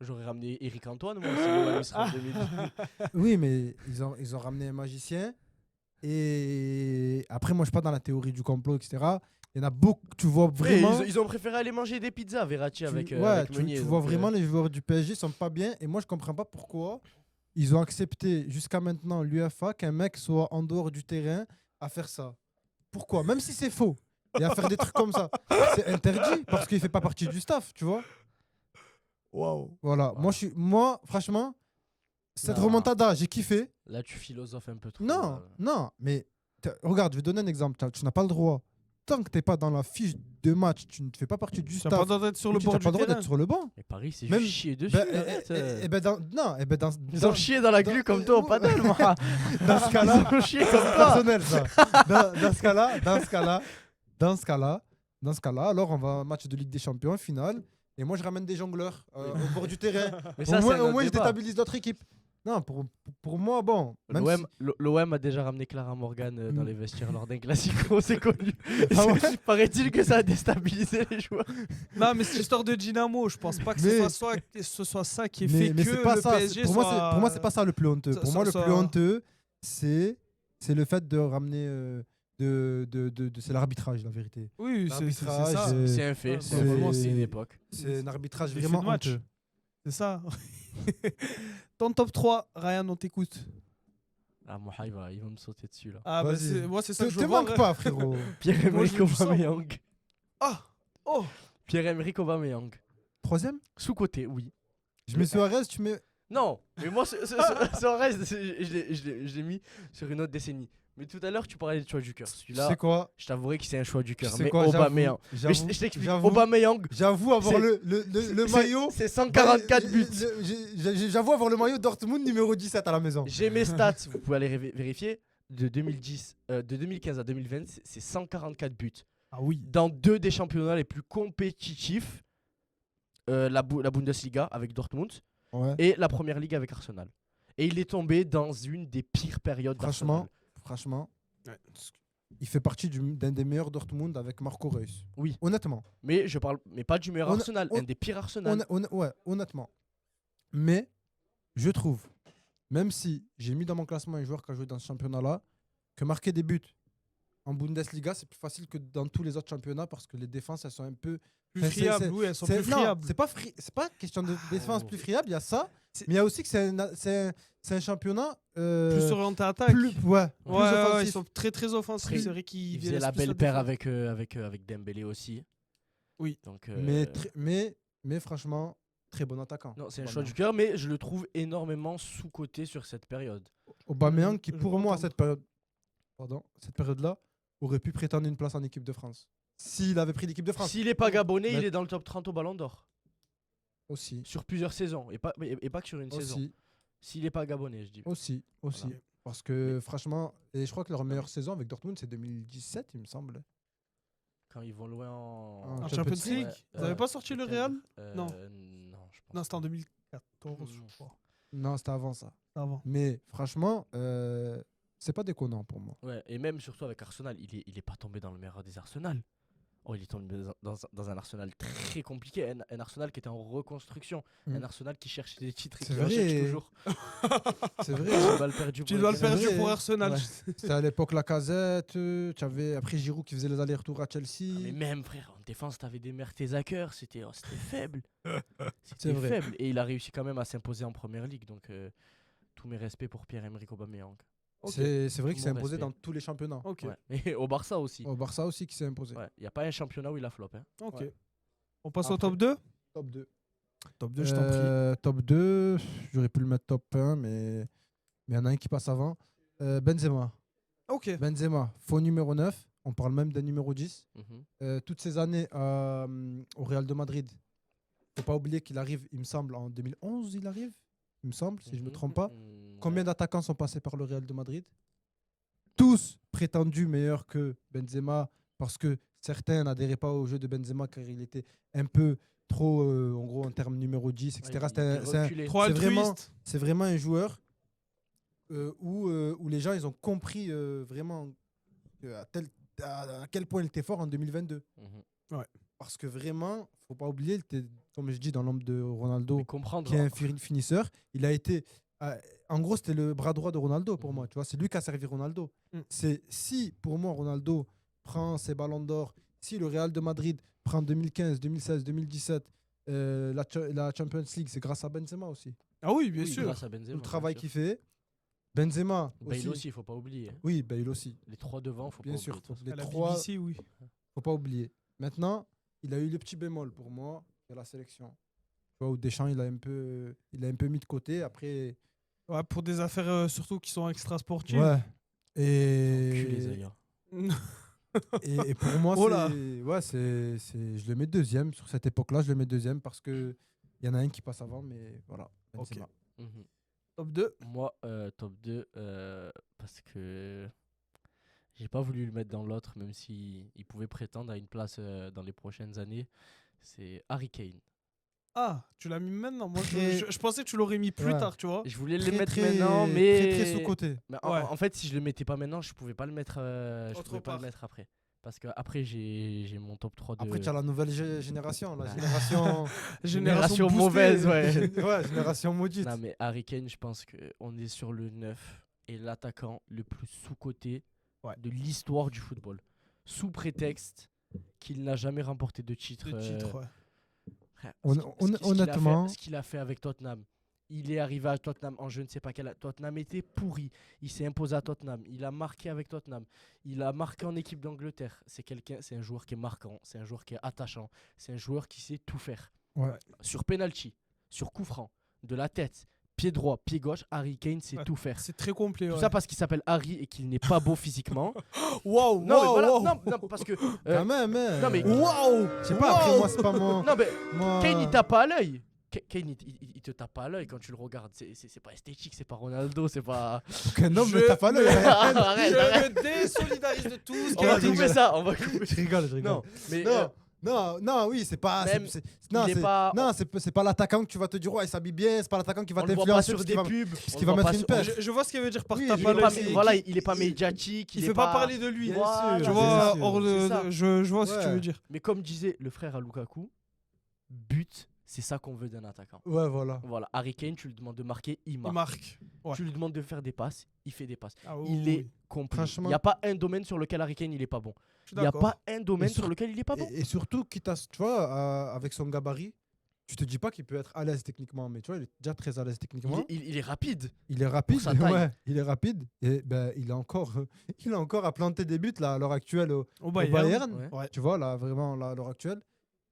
J'aurais ramené Eric Antoine, moi aussi. l'OM, il sera en 2018. oui, mais ils ont ramené un magicien. Et après, moi, je suis pas dans la théorie du complot, etc. Il y en a beaucoup, tu vois Mais vraiment. ils ont préféré aller manger des pizzas, Verratti, tu- avec, ouais, avec tu, Meunier. tu vois donc, vraiment les joueurs du PSG sont pas bien. Et moi, je comprends pas pourquoi ils ont accepté jusqu'à maintenant l'UEFA qu'un mec soit en dehors du terrain à faire ça. Pourquoi? Même si c'est faux. Et à faire des trucs comme ça. C'est interdit parce qu'il fait pas partie du staff, tu vois. Waouh. Voilà. Wow. Moi, franchement, cette Non. remontada, j'ai kiffé. Là, tu philosophes un peu trop. Non, non, mais regarde, je vais donner un exemple. Tu n'as pas le droit. Tant que tu n'es pas dans la fiche de match, tu ne fais pas partie du Tu n'as pas staff. le droit d'être sur et le tu bord n'as du pas le droit terrain. d'être sur le banc. Mais Paris, c'est Même- juste chier dessus. Ben, arrête, dans, Ils ont chié dans la glu comme toi au padel, moi. dans ce cas-là, Ils ont chié ça, comme c'est toi. personnel ça. Dans ce cas-là, alors on va à un match de Ligue des Champions, finale, et moi je ramène des jongleurs au bord du terrain. Mais Au ça, c'est un moins, autre je débat. déstabilise d'autres équipes. Non, pour moi, bon. même L'OM a déjà ramené Clara Morgan dans les vestiaires lors d'un classico, c'est connu. Ah ouais Paraît-il que ça a déstabilisé les joueurs. Non, mais cette histoire de Dynamo, je pense pas que Mais- ce soit ça qui ait mais, fait mais que c'est pas le ça. PSG Pour soit... moi, c'est pas ça le plus honteux. ça- Pour moi, ça- le plus honteux, c'est le fait de ramener. C'est l'arbitrage, la vérité. Oui, c'est L'arbitrage, ça. C'est un fait, c'est- vraiment c'est une époque. C'est un arbitrage Des vraiment faits de match. honteux. C'est ça. Ton top 3, Ryan, on t'écoute. Ah, Moha, il va me sauter dessus là. Ah, bah, Vas-y. moi, c'est ça que je Te veux voir. manque pas, frérot. Moi, Pierre-Emerick je le sens. Aubameyang. Ah Oh Pierre-Emerick Aubameyang. Troisième Sous-côté, oui. Je mets Suarez, tu mets. Non, mais moi, ce reste, je l'ai mis sur une autre décennie. Mais tout à l'heure, tu parlais du choix du cœur. Tu Celui-là, sais quoi je t'avouerai que c'est un choix du Tu cœur. sais Mais quoi, Aubameyang. Mais j'avoue, je t'explique. j'avoue, Aubameyang, j'avoue avoir c'est- le maillot. c'est 144 buts. J'avoue avoir le maillot Dortmund numéro 17 à la maison. J'ai mes stats, vous pouvez aller vérifier. De 2015 à 2020, c'est 144 buts. Ah oui. Dans deux des championnats les plus compétitifs, la Bundesliga avec Dortmund Ouais. et la Première Ligue avec Arsenal. Et il est tombé dans une des pires périodes d'Arsenal. Franchement, Ouais. il fait partie d'un des meilleurs Dortmund avec Marco Reus. Oui. Honnêtement. Mais je parle, mais pas du meilleur On- Arsenal, on- un des pires Arsenal. Ouais, honnêtement. Mais je trouve, même si j'ai mis dans mon classement un joueur qui a joué dans ce championnat-là, que marquer des buts en Bundesliga, c'est plus facile que dans tous les autres championnats parce que les défenses, elles sont un peu. Plus Enfin, c'est- friable, oui, elles sont plus non, friables. c'est pas question de défense Oh. plus friable, il y a ça. C'est- Mais il y a aussi que c'est un championnat. Plus orienté attaque. plus, ouais, plus Ouais, ouais, offensif. ils sont très très offensifs. Après, C'est vrai qu'ils Il faisait laissent la plus belle paire défense. avec Dembélé aussi. Oui. Donc, Mais franchement, très bon attaquant. non, c'est un Aubameyang. choix du cœur, mais je le trouve énormément sous-coté sur cette période. Aubameyang qui Je pour moi à comprends. cette période-là aurait pu prétendre une place en équipe de France. S'il avait pris l'équipe de France S'il n'est pas gabonais, Mais- il est dans le top 30 au Ballon d'Or. aussi. Sur plusieurs saisons, et pas que sur une saison. Aussi, S'il n'est pas gabonais, je dis. aussi. Voilà. Parce que franchement, et je crois que leur meilleure saison avec Dortmund, c'est 2017, il me semble. Quand ils vont loin En En Champions Champions League. League, ils n'avaient pas sorti le peut-être. Real Non. Non, je pense Non, c'était en pas. 2014, je crois. Non, c'était avant ça. C'était avant. Mais franchement, c'est pas déconnant pour moi. Ouais, et même surtout avec Arsenal, il est pas tombé dans le meilleur des Arsenal. Oh, il est tombé dans un Arsenal très compliqué, un Arsenal qui était en reconstruction, Mm. un Arsenal qui cherche des titres et C'est qui en cherche vrai. toujours. C'est vrai. J'ai mal perdu Tu pour dois le les faire vrai, pour hein. Arsenal. Ouais. C'était à l'époque Lacazette, tu avais après Giroud qui faisait les allers-retours à Ah, mais Chelsea. même frère, en défense, t'avais des Mertesacker, c'était faible. C'est C'était vrai. faible. Et il a réussi quand même à s'imposer en première ligue. Donc, tous mes respects pour Pierre-Emerick Aubameyang. Ok. C'est vrai Tout qu'il s'est mon imposé respect. dans tous les championnats. Ok. Ouais. Et au Barça aussi. Au Barça aussi qui s'est imposé. Il n'y a pas un championnat où il a flop. Hein. Ok. Ouais. On passe au Après- top 2 Top 2. Top 2, je t'en prie. Top 2, j'aurais pu le mettre top 1, mais il y en a un qui passe avant. Benzema. Ok. Benzema, faux numéro 9. On parle même d'un numéro 10. Mhm. Toutes ces années au Real de Madrid, faut pas oublier qu'il arrive, il me semble, en 2011, il arrive, il me semble, si je me Mhm. trompe pas. Mm, Combien ouais. d'attaquants sont passés par le Real de Madrid? Tous prétendus meilleurs que Benzema, parce que certains n'adhéraient pas au jeu de Benzema car il était un peu trop, en gros, en termes numéro 10, etc. Ouais, il était C'est un- reculé. Trop c'est vraiment- altruiste. c'est vraiment un joueur où les gens ils ont compris vraiment à quel point il était fort en 2022. Mhm. Parce que vraiment, faut pas oublier, il était, comme je dis, dans l'ombre de Ronaldo, Mais comprendre. qui est un finisseur. Il a été. En gros, c'était le bras droit de Ronaldo pour Mhm. moi. Tu vois, c'est lui qui a servi Ronaldo. Mm. C'est si, pour moi, Ronaldo prend ses ballons d'or, si le Real de Madrid prend 2015, 2016, 2017, la Champions League, c'est grâce à Benzema aussi. Ah oui, bien Oui, sûr. grâce à Benzema, Tout le bien travail sûr. qu'il fait. Benzema Bale aussi, il faut pas oublier. hein. Oui, Bale aussi. Les trois devant, faut Bien pas sûr. oublier. de toute façon. Les À la trois, BBC, oui. faut pas oublier. Maintenant, il a eu le petit bémol pour moi, c'est la sélection. Tu vois, où Deschamps, il a un peu mis de côté. Après, Ouais, pour des affaires surtout qui sont extra sportives. ouais. Enculés, Et, Zaya. et pour moi, Oh là. je le mets deuxième. Sur cette époque-là, je le mets deuxième parce qu'il y en a un qui passe avant, mais voilà. Ok. Benzema. Mhm. Top 2. Moi, top 2, parce que j'ai pas voulu le mettre dans l'autre, même s'il il pouvait prétendre à une place dans les prochaines années. C'est Harry Kane. Ah, tu l'as mis maintenant. Moi, Très- je pensais que tu l'aurais mis plus Ouais. tard, tu vois. Je voulais le Très, mettre très- maintenant, mais. Très, très sous-côté. Mais Ouais. en fait, si je le mettais pas maintenant, je pouvais pas le mettre, je Autre pouvais pas part. le mettre après. Parce que après j'ai mon top 3 de. Après, tu as la nouvelle génération, la Ah. génération. Génération boostée. mauvaise, ouais. Ouais, génération maudite. Non, mais Harry Kane, je pense qu'on est sur le 9 et l'attaquant le plus sous-coté Ouais. de l'histoire du football. Sous prétexte qu'il n'a jamais remporté de titre. Le titre, ouais. Frère, Honnêtement. ce qu'il a fait avec Tottenham. Il est arrivé à Tottenham en je ne sais pas quel. Tottenham était pourri. Il s'est imposé à Tottenham. Il a marqué avec Tottenham. Il a marqué en équipe d'Angleterre. C'est un joueur qui est marquant. C'est un joueur qui est attachant. C'est un joueur qui sait tout faire. Ouais. Sur penalty, sur coup franc, de la tête, pied droit, pied gauche, Harry Kane sait Ouais, tout faire. C'est très complet. Tout ouais. ça parce qu'il s'appelle Harry et qu'il n'est pas beau physiquement. Waouh, Non, mais voilà, waouh, non, non, parce que. Quand même, hein. non, mais- Waouh. Je sais pas, après, moi, c'est pas mon. Non, mais moi- Kane, il tape pas à l'œil. Kane, il te tape pas à l'œil quand tu le regardes. C'est pas esthétique, c'est pas Ronaldo, c'est pas. Aucun homme Je- ne tape à l'œil. Arrête, arrête. Je me désolidarise de tout ce On qui va a été couper dit. ça, on va couper. Je rigole, je rigole. Non, mais. Non, oui, c'est pas. Même, Non, il est c'est pas- non, c'est pas l'attaquant que tu vas te dire, ouais, il s'habille bien, c'est pas l'attaquant qui va on le voit pas t'influencer sur parce des qu'il va, pubs. parce on qu'il le va voit mettre pas une sur- pêche. Je vois ce qu'il veut dire par Oui, tape il à est l'œil, pas, c'est voilà, qu'il- il est pas médiatique. Il est fait pas parler de lui. Bien Voilà, sûr, Tu bien vois, sûr. hors C'est ça. de. Je vois ce que tu Ouais. veux dire. Mais comme disait le frère à Lukaku, but, c'est ça qu'on veut d'un attaquant. Ouais, voilà. Voilà, Harry Kane, tu lui demandes de marquer, il Il marque. marque. Ouais. Tu lui demandes de faire des passes, il fait des passes. Ah oui, Il oui, est oui. complet. Franchement- Il n'y a pas un domaine sur lequel Harry Kane il est pas bon. Je suis Il n'y a d'accord. pas un domaine sur- sur lequel il est pas bon. Et surtout, quitte à, tu vois, avec son gabarit, tu te dis pas qu'il peut être à l'aise techniquement, mais tu vois, il est déjà très à l'aise techniquement. Il est rapide. Il est rapide, sa taille. ouais, il est rapide. Et ben, il a encore à planter des buts là, à l'heure actuelle Au au Bayern. Bayern. Ouais. Ouais. Tu vois, là, vraiment, là, à l'heure actuelle.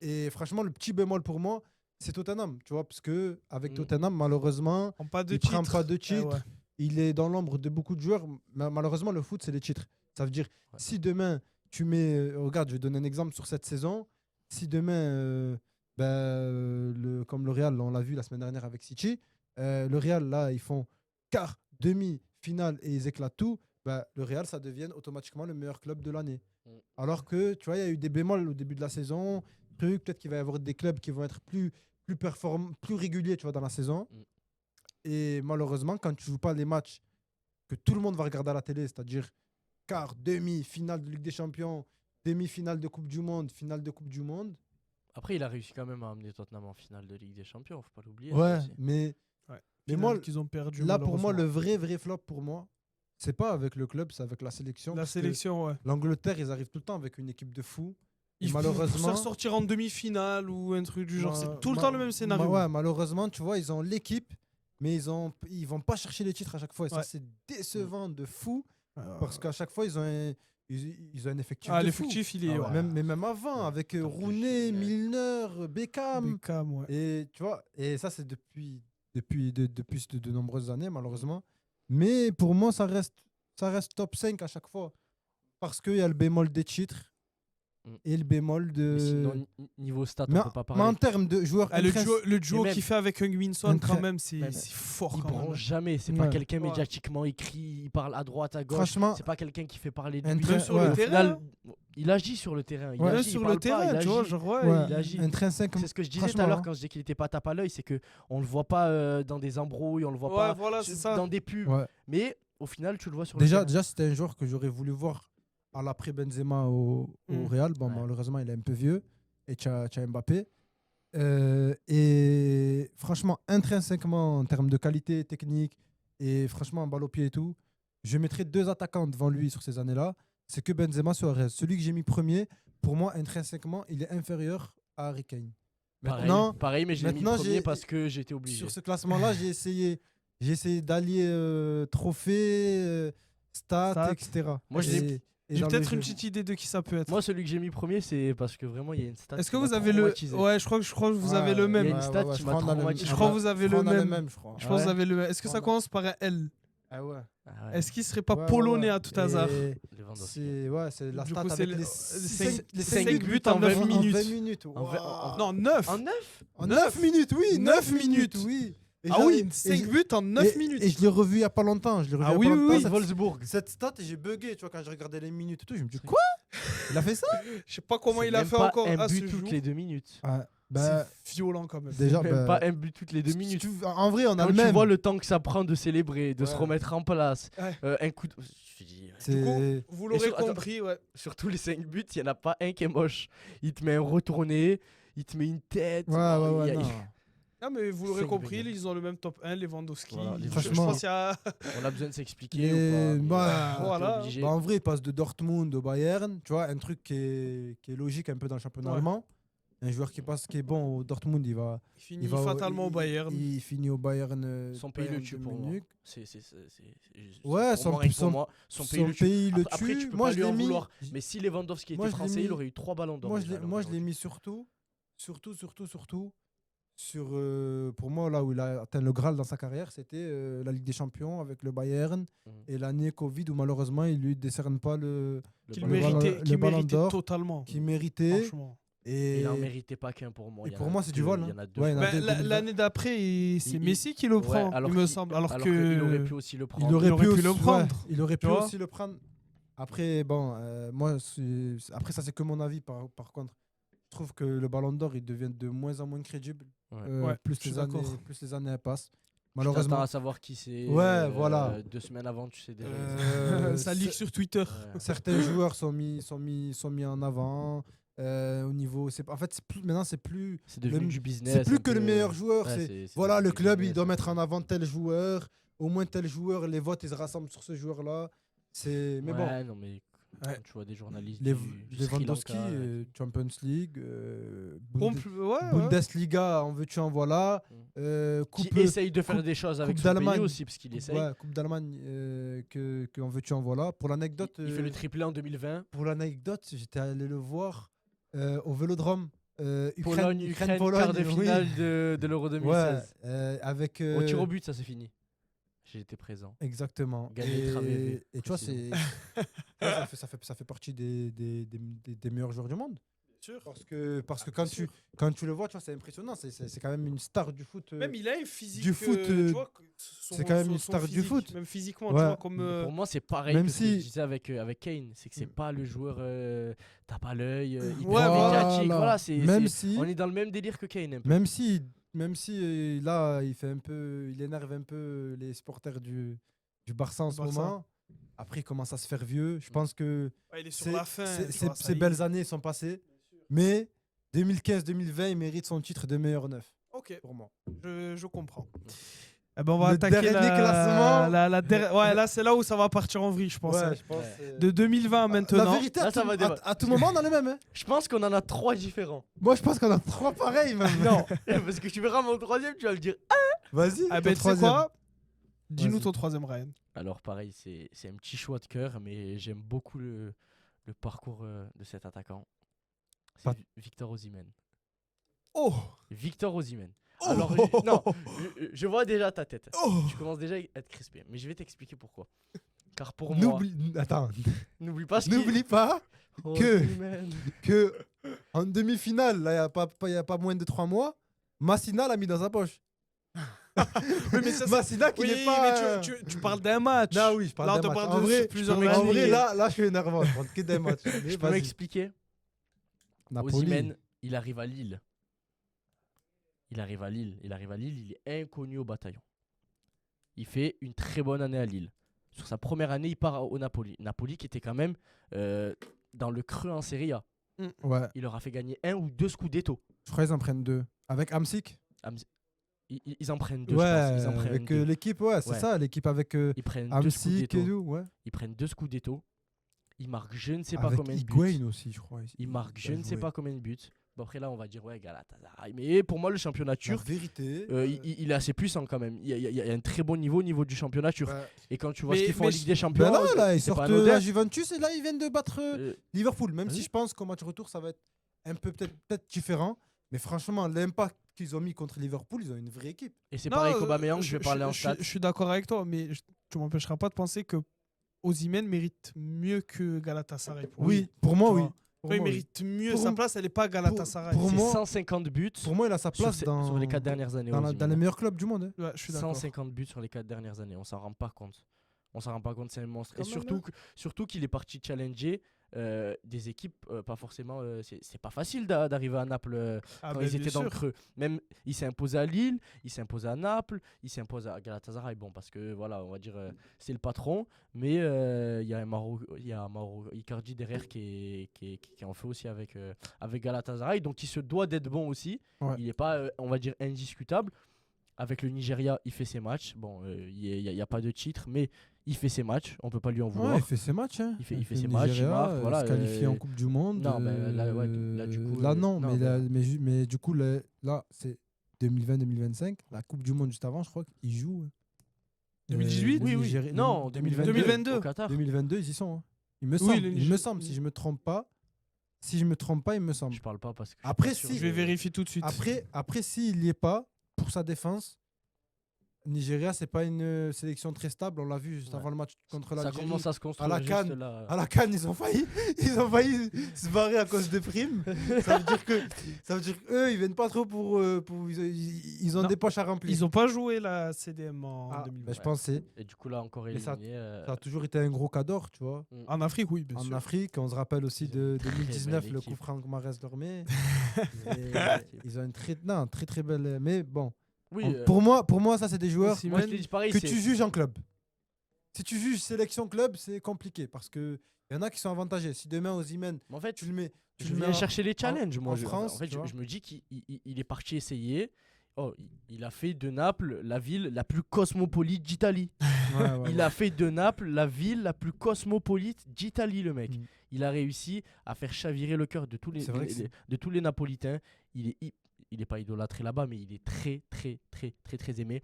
Et franchement, le petit bémol pour moi, c'est Tottenham, tu vois, parce que avec Mm. Tottenham, malheureusement, Prend pas de il titre. prend pas de Eh titre. ouais. Il est dans l'ombre de beaucoup de joueurs. Malheureusement, le foot, c'est les titres. Ça veut dire, Ouais. si demain, tu mets. Regarde, je vais donner un exemple sur cette saison. Si demain, comme le Real, on l'a vu la semaine dernière avec City, le Real, là, ils font quart, demi, finale et ils éclatent tout, bah, le Real, ça devient automatiquement le meilleur club de l'année. Mm. Alors que, tu vois, il y a eu des bémols au début de la saison. Peut-être qu'il va y avoir des clubs qui vont être plus performants, plus réguliers, tu vois, dans la saison. Mm. Et malheureusement, quand tu joues pas les matchs que tout le monde va regarder à la télé, c'est-à-dire quart, demi, finale de Ligue des Champions, demi-finale de Coupe du Monde, finale de Coupe du Monde. Après, il a réussi quand même à amener Tottenham en finale de Ligue des Champions, faut pas l'oublier. Ouais, ça aussi. mais Ouais. Mais Finale moi, qu'ils ont perdu. là, pour moi, malheureusement. le vrai flop pour moi, c'est pas avec le club, c'est avec la sélection. La parce que sélection, ouais. L'Angleterre, ils arrivent tout le temps avec une équipe de fous. Et Pour se malheureusement, faire sortir en demi-finale ou un truc du genre. C'est tout le temps le même scénario. Ouais, malheureusement, tu vois, ils ont l'équipe, mais ils vont pas chercher les titres à chaque fois. Et ça, Ouais. c'est décevant de fou, Euh, parce qu'à chaque fois, ils ont un effectif Ah, de fou. l'effectif, il est. Ah ouais. ouais. Mais même avant, avec Top Rooney, de chien, Milner, Beckham. Beckham, ouais. Et tu vois, et ça, c'est depuis de nombreuses années, malheureusement. Mais pour moi, ça reste top 5 à chaque fois. Parce qu'il y a le bémol des titres Mm. et le bémol de. Mais sinon, niveau stats, mais, on peut pas mais en parler. termes de joueurs. Ah, le duo Et même- qu'il fait avec Heung-Min Son, quand Intra- même, c'est même- fort. Il quand même. branche jamais, c'est Ouais. pas quelqu'un Ouais. médiatiquement écrit, il parle à droite, à gauche. Franchement, C'est pas quelqu'un qui fait parler de un lui. très- Même sur ouais. le Au terrain. final, il agit sur le terrain. Il Ouais. Même agit, il sur parle le terrain, pas, il tu vois, agit. genre, ouais, ouais, il agit. intrinsèquement. C'est ce que je disais tout à franchement, l'heure hein. quand je disais qu'il était pas tape à l'œil, c'est que on le voit pas dans des embrouilles, on le voit Ouais, pas voilà, c'est ça. dans des pubs. Ouais. Mais au final, tu le vois sur Déjà, le terrain. déjà c'était un joueur que j'aurais voulu voir à l'après Benzema au Mm. Real. Bon, Ouais. malheureusement, il est un peu vieux. Et tu as Mbappé. Et franchement, intrinsèquement, en termes de qualité technique et franchement, en balle au pied et tout, je mettrais 2 attaquants devant lui sur ces années-là. C'est que Benzema Suarez. Celui que j'ai mis premier, pour moi, intrinsèquement, il est inférieur à Harry Kane. Pareil, mais je l'ai mis maintenant, premier parce que j'étais obligé. Sur ce classement-là, j'ai essayé d'allier trophées, stats, Stats. etc. Moi, je l'ai- Et J'ai dans peut-être le une jeu- petite idée de qui ça peut être. Moi, celui que j'ai mis premier, c'est parce que vraiment, il y a une stat. Est-ce qui que m'a vous avez le. traumatisé. Ouais, je crois que vous avez le Il y a même. une stat qui je m'a crois qu'on a le- traumatisé. Je crois que vous avez je crois le qu'on a même. je crois. Je pense que vous avez le même. Est-ce que ça Voilà. commence par un L? Ah ouais. Ah ouais, Est-ce qu'il serait pas Ouais, polonais ouais, à tout ouais. hasard? Et Lewandowski. c'est la Du stat coup, c'est avec le- les les cinq cinq buts en 9 minutes. 20 minutes. En vingt- en- Non, 9. En 9 En 9 minutes, oui. 9 9 minutes. oui. Et Ah j'avais- oui, et 5 je- buts en 9 et- minutes. Et je l'ai revu il y a pas longtemps. Je l'ai revu Ah il y a oui, pas oui, longtemps, oui. cette- Wolfsburg. Cette stat, et j'ai bugué, tu vois, quand je regardais les minutes et tout, je me dis quoi? Il a fait ça? Je sais pas comment C'est il a même fait pas encore un à ce but jour. toutes les 2 minutes. Bah, C'est violent quand même. déjà, Même bah, pas un but toutes les 2 minutes. En vrai, on a Quand le tu même. vois le temps que ça prend de célébrer, de se Ouais. remettre en place, Ouais. un coup de... Je dis, C'est- Du coup, vous l'aurez sur- attends. compris, ouais. sur tous les 5 buts, il n'y en a pas un qui est moche. Il te met un retourné, il te met une tête. Ouais, il y a- non. Ah, mais vous l'aurez Cinq compris, bangers. ils ont le même top 1, Lewandowski. Voilà, Je Franchement. pense qu'il y a. On a besoin de s'expliquer Et ou pas. bah, t'es voilà. obligé. Bah, en vrai, il passe de Dortmund au Bayern, tu vois, un truc qui est logique un peu dans le championnat Ouais. allemand. Un joueur qui est bon au Dortmund, il finit va fatalement au Bayern. Il finit au Bayern. Son pays Bayern le tue de pour moi. Munich. Pour Ouais, moi, rien que pour moi, son son pays le tue. pays le Après, tue. tu peux Moi, pas je lui l'ai en mis. vouloir. Mais si Lewandowski Moi, était je l'ai français, mis- il aurait eu 3 ballons d'or. Moi, déjà, je l'ai mis surtout sur, pour moi, là où il a atteint le Graal dans sa carrière, c'était la Ligue des Champions avec le Bayern et l'année Covid où malheureusement il lui décerne pas le Qu'il le méritait, ballon- qu'il le ballon méritait d'or totalement. qu'il méritait. Franchement. Et Il en méritait pas qu'un pour moi. et Il y en pour a moi, c'est du deux, vol, Il y hein. en a deux. Ouais, il y en a Ben, deux, 2020. L'année d'après, c'est Il- Messi qui le Ouais, prend, alors il me qu'il- semble. Alors Alors que. qu'il aurait pu aussi le prendre. Il aurait pu le aussi- prendre. ouais, il aurait pu Tu vois aussi le prendre. Après, bon, moi, après ça, c'est que mon avis. Par contre, je trouve que le Ballon d'Or, il devient de moins en moins crédible. Ouais. Ouais, plus, je suis les années, d'accord. plus les années passent. Tu t'attends Malheureusement. à savoir qui c'est. Ouais, voilà. 2 semaines avant, tu sais déjà. Ça leak sur Twitter. Ouais. Certains joueurs sont mis en avant. Au niveau, en fait, maintenant, c'est plus devenu le- du business. c'est plus un que le peu. meilleur joueur. Ouais, c'est c'est voilà, devenu le du club, il business, doit un mettre peu. en avant tel joueur. Au moins tel joueur, les votes, ils se rassemblent sur ce joueur-là. Mais bon, Ouais, non, mais quand Ouais. tu vois des journalistes les du Sri Lewandowski, Lanka, Champions League, Ouais. Bundesliga, en veux-tu en voilà. qui Coupe, essaye de faire Coupe- des choses avec Coupe son pays d'Allemagne. aussi, parce qu'il essaye. ouais, Coupe d'Allemagne, que en veux-tu en voilà. Pour l'anecdote, Il fait le triplé en 2020. pour l'anecdote, j'étais allé le voir au Vélodrome. Pologne, Pologne, quart de oui. finale de l'Euro 2016. Ouais, avec. Au tir au but, ça c'est fini. J'ai été présent. Exactement. Gagné Et tu vois, précisément. ça fait partie des meilleurs joueurs du monde. sûr. Parce que Bien quand sûr. tu le vois, tu vois, c'est impressionnant. C'est quand même une star du foot. Même il a une physique. du foot, tu vois, c'est quand même une star du physique, foot. Même physiquement, Ouais. tu vois, comme. Pour moi, c'est pareil même que ce que je si- disais avec Kane. C'est que c'est pas le joueur tape à l'œil, hyper Ouais, médiatique. voilà. Voilà, Même c'est- si- on est dans le même délire que Kane un peu. Même si là, il énerve un peu les supporters du Barça en ce Barça. moment. Après, il commence à se faire vieux. Je pense que Ouais, il est sur la fin. tu vois, ça ces y est. belles années sont passées. Mais 2015-2020, il mérite son titre de meilleur neuf Ok, pour moi. je comprends. Eh ben, on va Le attaquer dernier classement. Ouais, là, c'est là où ça va partir en vrille, je pense. hein. je pense. Ouais. De 2020 maintenant. La vérité, Là, à, ça tout, va débat- à tout moment, on a le même. Hein. Je pense qu'on en a 3 différents. Moi, je pense qu'on a 3 pareils, même. Non, parce que tu verras mon troisième, tu vas le dire. Vas-y. Ah ton ben, tu sais troisième. quoi Dis-nous Vas-y. ton troisième, Ryan. Alors pareil, c'est un petit choix de cœur, mais j'aime beaucoup le parcours de cet attaquant. C'est Pas- Victor Osimhen. Oh Victor Osimhen. Oh Alors, non, je vois déjà ta tête. Oh Tu commences déjà à être crispé, mais je vais t'expliquer pourquoi. Car pour moi, Attends, n'oublie pas ce n'oublie pas que- Osimhen. que en demi-finale, là, il n'y a pas moins de 3 mois, Massina l'a mis dans sa poche. Oui, mais ça, Massina qui Oui, n'est pas. mais tu parles d'un match. Là, oui, je Là, parle on d'un te match. parle En de vrai, plusieurs peux en années. vrai, là, je suis énervant. Je parle que d'un match. Mais Je peux vas-y. m'expliquer. Napoli. Osimhen, il arrive à Lille. Il arrive à Lille, il est inconnu au bataillon. Il fait une très bonne année à Lille. Sur sa première année, il part au Napoli. Napoli qui était quand même dans le creux en Serie A. Ouais, Il leur a fait gagner 1 ou 2 Scudetto. je crois qu'ils en prennent 2. Avec Amsic. Ils en prennent 2, Ouais, je pense. Ils en prennent avec 2. l'équipe, ouais, c'est Ouais. ça, l'équipe avec Ils prennent 2 Amsic et Scudetto. tout. Ouais. Ils prennent 2 Scudetto. Ils marquent je ne sais pas Avec combien de Higuain buts. aussi, je crois. Ils marquent je Bien ne sais joué. pas combien de buts. Bon, après là, on va dire ouais, Galatasaray. Mais pour moi, le championnat La turc, vérité. il est assez puissant quand même. Il y a un très bon niveau au niveau du championnat turc. Ouais. Et quand tu vois Mais- ce qu'ils font en mais Ligue des Champions, Ben là, ils c'est pas sortent anodin. la Juventus et là, ils viennent de battre Euh, Liverpool. Même vas-y. si je pense qu'au match retour, ça va être un peu peut-être différent. Mais franchement, l'impact qu'ils ont mis contre Liverpool, ils ont une vraie équipe. Et c'est Non, pareil qu'Aubameyang, je vais parler en stats. Je suis d'accord avec toi, mais tu m'empêcheras pas de penser que Osimhen mérite mieux que Galatasaray. Oui, pour moi, Tu oui. vois. Pour Il moi, oui. mérite mieux. Pour Sa m- place, elle est pas à Galatasaray. pour C'est moi- 150 buts Pour moi, il a sa place sur les 4 dernières années. dans Osimhen. les meilleurs clubs du monde. hein. Ouais, je suis d'accord. 150 buts sur les 4 dernières années. On s'en rend pas compte. On s'en rend pas compte, c'est un monstre. Quand Et même, surtout qu'il est parti challenger des équipes, pas forcément. C'est pas facile d'arriver à Naples Ah, quand ben, ils étaient bien dans le sûr. creux. Même il s'est imposé à Lille, il s'est imposé à Naples, il s'est imposé à Galatasaray. Bon, parce que voilà, on va dire c'est le patron, mais il y a Mauro Icardi derrière qui en fait aussi avec Galatasaray, donc il se doit d'être bon aussi. Ouais. Il n'est pas, on va dire, indiscutable. Avec le Nigeria, il fait ses matchs. Bon, il n'y a pas de titre, mais il fait ses matchs. On peut pas lui en vouloir. Ouais, il fait ses matchs. Hein. Il fait Le ses matchs, il Nigeria, marque, voilà, se qualifier en Coupe du Monde. non, ben, là, ouais, là, du coup, là, non, non, mais, ben- mais du coup, là, c'est 2020-2025. La Coupe du Monde juste avant, je crois qu'ils jouent. 2018? le Oui, oui. Nigeria- Non, 2022. Au Qatar. 2022, ils y sont. Hein. Il me Oui, semble, le il me Niger- semble, si je me trompe pas. Si je me trompe pas, il me semble. Je parle pas parce que. je suis Après, pas sûr si- Je vais vérifier tout de suite. Après s'il n'y est pas, pour sa défense, Nigeria, c'est pas une sélection très stable. On l'a vu juste Ouais. avant le match contre Ça l'Algérie. commence à se construire. la juste CAN, là. À la CAN, ils ont failli se barrer à cause des primes. Ça veut dire qu'eux, ils viennent pas trop ils ont Non. des poches à remplir. Ils ont pas joué la CDM en Ah, 2020. ben, je pense que Et du coup, là, encore Mais ça- éliminé. ça a toujours été un gros cador, tu vois. En Afrique, oui, bien En sûr. Afrique, on se rappelle aussi Ils ont une de très 2019, belle le coup équipe. Franck Mares leur met. belle équipe. Ils ont une très très belle. Mais bon, Oui, pour moi, ça c'est des joueurs aussi, moi, je te dis pareil. que c'est- tu juges en club. Si tu juges sélection club, c'est compliqué parce que y en a qui sont avantagés. Si demain Osimhen, En fait, tu le mets, tu je le mets viens en- chercher les challenges. Moi, en je, France, en fait, tu vois. je me dis qu'il est parti essayer. Oh, il a fait de Naples la ville la plus cosmopolite d'Italie. Ouais, ouais, Il ouais. a fait de Naples la ville la plus cosmopolite d'Italie, le mec. Mm. Il a réussi à faire chavirer le cœur de tous les, C'est vrai que c'est- de tous les Napolitains. Il est pas idolâtré là-bas, mais il est très, très, très, très, très aimé.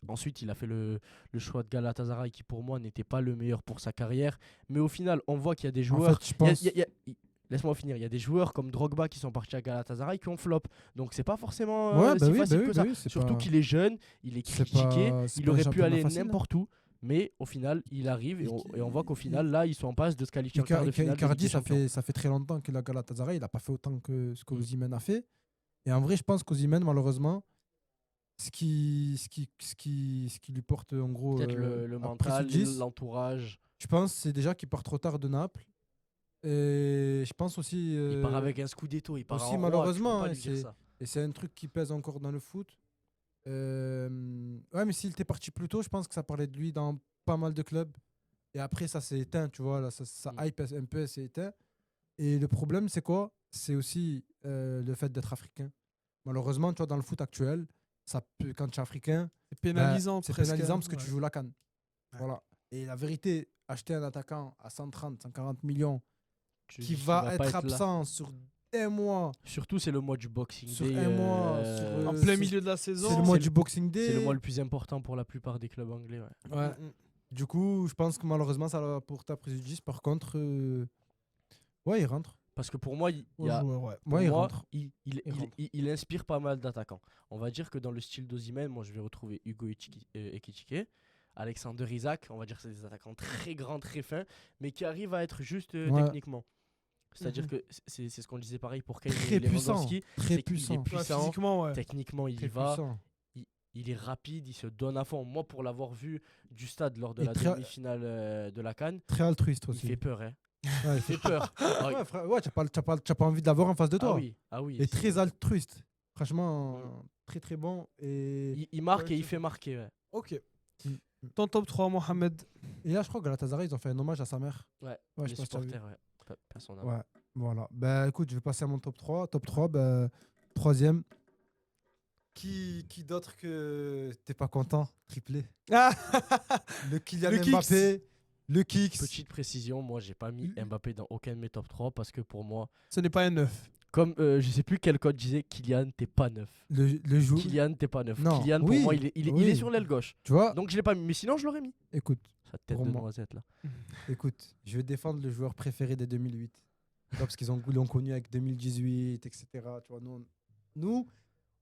Ensuite, il a fait le choix de Galatasaray qui, pour moi, n'était pas le meilleur pour sa carrière. Mais au final, on voit qu'il y a des En joueurs. fait, je pense. Laisse-moi finir. Il y a des joueurs comme Drogba qui sont partis à Galatasaray qui ont flop. Donc, c'est pas forcément Ouais, bah si oui, facile bah oui, que ça. bah oui, c'est Surtout pas- qu'il est jeune, il est c'est critiqué, pas- c'est il pas un aurait pu championnat aller facile, hein. n'importe où. Mais au final, il arrive et on voit qu'au final, là, ils sont en passe de se qualifier en quart de finale. de Ligue Icardi, des Champions. ça fait très longtemps qu'il a Galatasaray. Il n'a pas fait autant que ce qu'Osimhen a fait. Et en vrai, je pense qu'Osimhen, malheureusement, ce qui lui porte en gros Peut-être le un mental, préjudice, l'entourage. je pense, c'est déjà qu'il part trop tard de Naples. Et je pense aussi. Il part avec un Scudetto, il part aussi, en roi, malheureusement, tu peux pas hein, lui dire ça. Et c'est un truc qui pèse encore dans le foot. Ouais, mais s'il était parti plus tôt, je pense que ça parlait de lui dans pas mal de clubs. Et après, ça s'est éteint, tu vois. Là, ça hype un peu, s'est éteint. Et le problème, c'est quoi? C'est aussi le fait d'être africain. Malheureusement, tu vois, dans le foot actuel, quand tu es africain, C'est pénalisant. c'est presque, pénalisant hein. parce que tu Ouais. joues la CAN. Ouais. Voilà. Et la vérité, acheter un attaquant à 130, 140 millions Tu qui dis qu'il va pas être là. absent sur un mois, Surtout, c'est le mois du Boxing Sur Day. un mois, En c'est- plein milieu de la saison. c'est le mois c'est du Boxing Day. C'est le mois le plus important pour la plupart des clubs anglais. Ouais. Ouais. Du coup, je pense que malheureusement, ça va porter à préjudice. Par contre, ouais, il rentre. Parce que pour moi, Au joueur, ouais. pour Ouais, il moi, rentre. il inspire pas mal d'attaquants. On va dire que dans le style d'Osimhen, moi je vais retrouver Hugo Ekitike, Alexander Isak, on va dire que c'est des attaquants très grands, très fins, mais qui arrivent à être juste Ouais. techniquement. C'est-à-dire que c'est ce qu'on disait pareil pour Kane Très et puissant. Lewandowski. Très c'est qu'il est puissant. Ouais, puissant, physiquement, ouais. techniquement il y Très va, puissant. il est rapide, il se donne à fond. Moi pour l'avoir vu du stade lors de Et la très- demi-finale de la CAN, Très altruiste il aussi. fait peur. Hein. Ouais, Il fait peur. Ah oui. Ouais, frère, ouais, t'as pas envie de l'avoir en face de toi. Ah oui. Et très altruiste. Franchement, très très bon. Il marque Ouais, et il c'est fait marquer. Ouais. Ok. Mm. Ton top 3, Mohamed. Et là, je crois que Galatasaray, ils ont fait un hommage à sa mère. Ouais, Ouais, je les sais pas si t'as vu. supporters, ouais. Personne n'a- Ouais, voilà. Bah écoute, je vais passer à mon top 3. Top 3, bah, troisième. Qui d'autre que t'es pas content? Triplé. Ah Le Kylian Le Kicks. Mbappé, le Kicks. Petite précision, moi j'ai pas mis Mbappé dans aucun de mes top 3 parce que pour moi, Ce n'est pas un 9. comme je sais plus quel code disait, Kylian t'es pas neuf. Le jour. Kylian t'es pas neuf. Non, Kylian pour oui, moi il est oui. sur l'aile gauche. Tu vois, Donc je l'ai pas mis, mais sinon je l'aurais mis. écoute, Sa tête Pour de moi. noisette là. écoute, je vais défendre le joueur préféré des 2008. Tu vois, parce qu'ils l'ont connu avec 2018, etc. Tu vois, nous,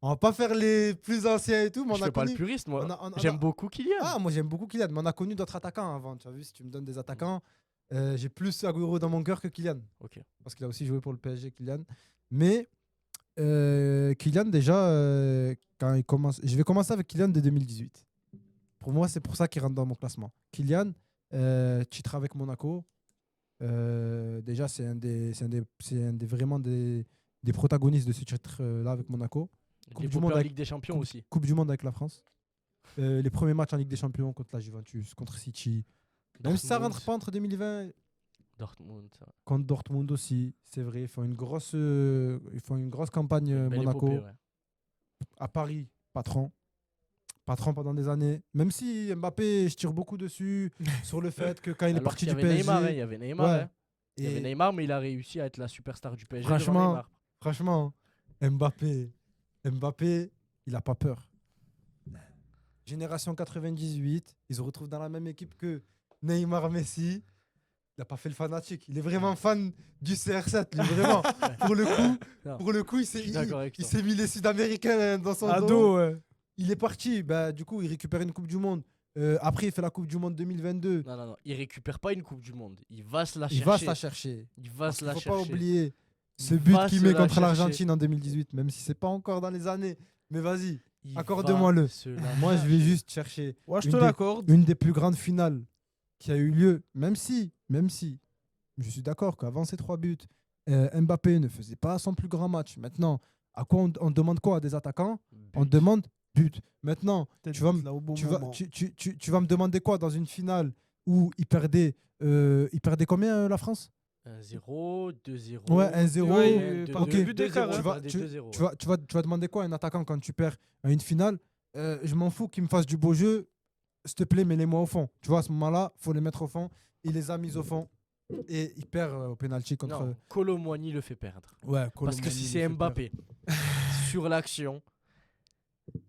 on va pas faire les plus anciens et tout, mais Je on a fais pas le connu. puriste moi. on J'aime a- beaucoup Kylian. Ah, moi j'aime beaucoup Kylian, mais on a connu d'autres attaquants avant. Tu as vu, si tu me donnes des attaquants, j'ai plus Agüero dans mon cœur que Kylian. Ok. Parce qu'il a aussi joué pour le PSG, Kylian. Mais Kylian, déjà, quand il commence. Je vais commencer avec Kylian de 2018. Pour moi, c'est pour ça qu'il rentre dans mon classement. Kylian, titre avec Monaco. Déjà, c'est vraiment des protagonistes de ce titre-là avec Monaco. Coupe du Développé monde en avec- Ligue des Champions Coupe, aussi. Coupe du Monde avec la France. Les premiers matchs en Ligue des Champions contre la Juventus, contre City. Même si ça Dortmund. rentre pas entre 2020, Dortmund, ça. contre Dortmund aussi, c'est vrai. Ils font une grosse campagne Belle Monaco. épopée, ouais. À Paris, patron. Patron pendant des années. Même si Mbappé, je tire beaucoup dessus sur le fait que quand il est Alors parti qu'il y du avait PSG. Neymar, hein, il y avait Neymar. Ouais. hein. Il y Et avait Neymar, mais il a réussi à être la superstar du PSG. devant Franchement, Neymar. franchement, Mbappé, il a pas peur. Génération 98, ils se retrouvent dans la même équipe que Neymar, Messi. Il n'a pas fait le fanatique. Il est vraiment fan du CR7, lui, vraiment. Non. Pour le coup, il Je suis s'est d'accord avec il toi. s'est mis les Sud-Américains dans son dos. Ado, ouais. Il est parti. Bah, du coup, il récupère une Coupe du Monde. Après, il fait la Coupe du Monde 2022. Non. Il récupère pas une Coupe du Monde. Il va se la Il chercher. va se la chercher. Il va Parce se qu'il la faut chercher. pas oublier ce Il but va qu'il se met la contre chercher. l'Argentine en 2018, même si c'est pas encore dans les années. Mais vas-y, Il accorde-moi-le. va se la moi je vais chercher. juste chercher Ouais, je Une te des- l'accorde. une des plus grandes finales qui a eu lieu, même si, je suis d'accord qu'avant ces 3 buts, Mbappé ne faisait pas son plus grand match. Maintenant, à quoi on demande quoi à des attaquants? On But. demande but. Maintenant, Peut-être tu vas me là au bon tu vas, moment. tu vas me demander quoi dans une finale où il perdait combien la France? 1-0, 2-0. Ouais, 1-0. Ouais, deux- par deux- deux buts d'écart, deux- hein. Tu vas- perdait tu- 2-0, Tu vas demander quoi à un attaquant quand tu perds à une finale? Je m'en fous qu'il me fasse du beau jeu. S'il te plaît, mets-les-moi au fond. Tu vois, à ce moment-là, il faut les mettre au fond. Il les a mis au fond. Et il perd au penalty contre. Non, Colomboigny le fait perdre. Ouais, Parce que si c'est Mbappé sur l'action,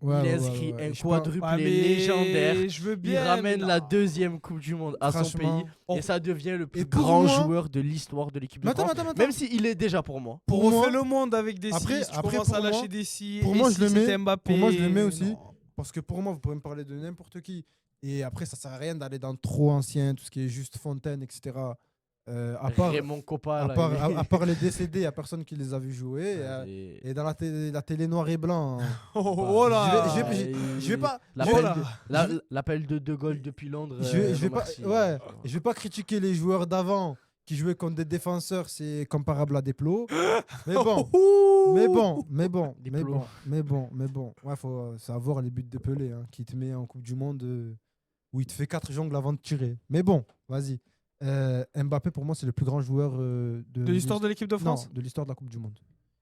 il inscrit un quadruplé Ah, mais légendaire. je veux Il bien. ramène mais la non. 2e Coupe du Monde à son Franchement, pays. Et ça devient le plus Et pour grand moi- joueur de l'histoire de l'équipe de Mais attends, France. attends. Même s'il est déjà pour moi. Pour Pour moi- refaire le monde avec des Après- six, tu après, commences à pour moi- lâcher des six. pour et moi, si je le c'était mets- Mbappé, pour moi, je le mets aussi. non. Parce que pour moi, vous pouvez me parler de n'importe qui. Et après, ça sert à rien d'aller dans trop ancien, tout ce qui est juste Fontaine, etc. À part, Raymond Coppa, à là, part, il est- à part les décédés, il n'y a personne qui les a vus jouer. Et dans la télé noir et blanc. Oh là. Je vais pas. L'appel Oh là. l'appel de De Gaulle depuis Londres. Je vais pas. merci. Ouais. Je vais pas critiquer les joueurs d'avant qui jouaient contre des défenseurs, c'est comparable à des plots. Mais bon. Des plots. Mais bon. Ouais, faut savoir les buts de Pelé, hein, qui te met en Coupe du Monde où il te fait 4 jongles avant de tirer. Mais bon, vas-y. Mbappé, pour moi, c'est le plus grand joueur De l'histoire de l'équipe de France. Non, de l'histoire de la Coupe du Monde.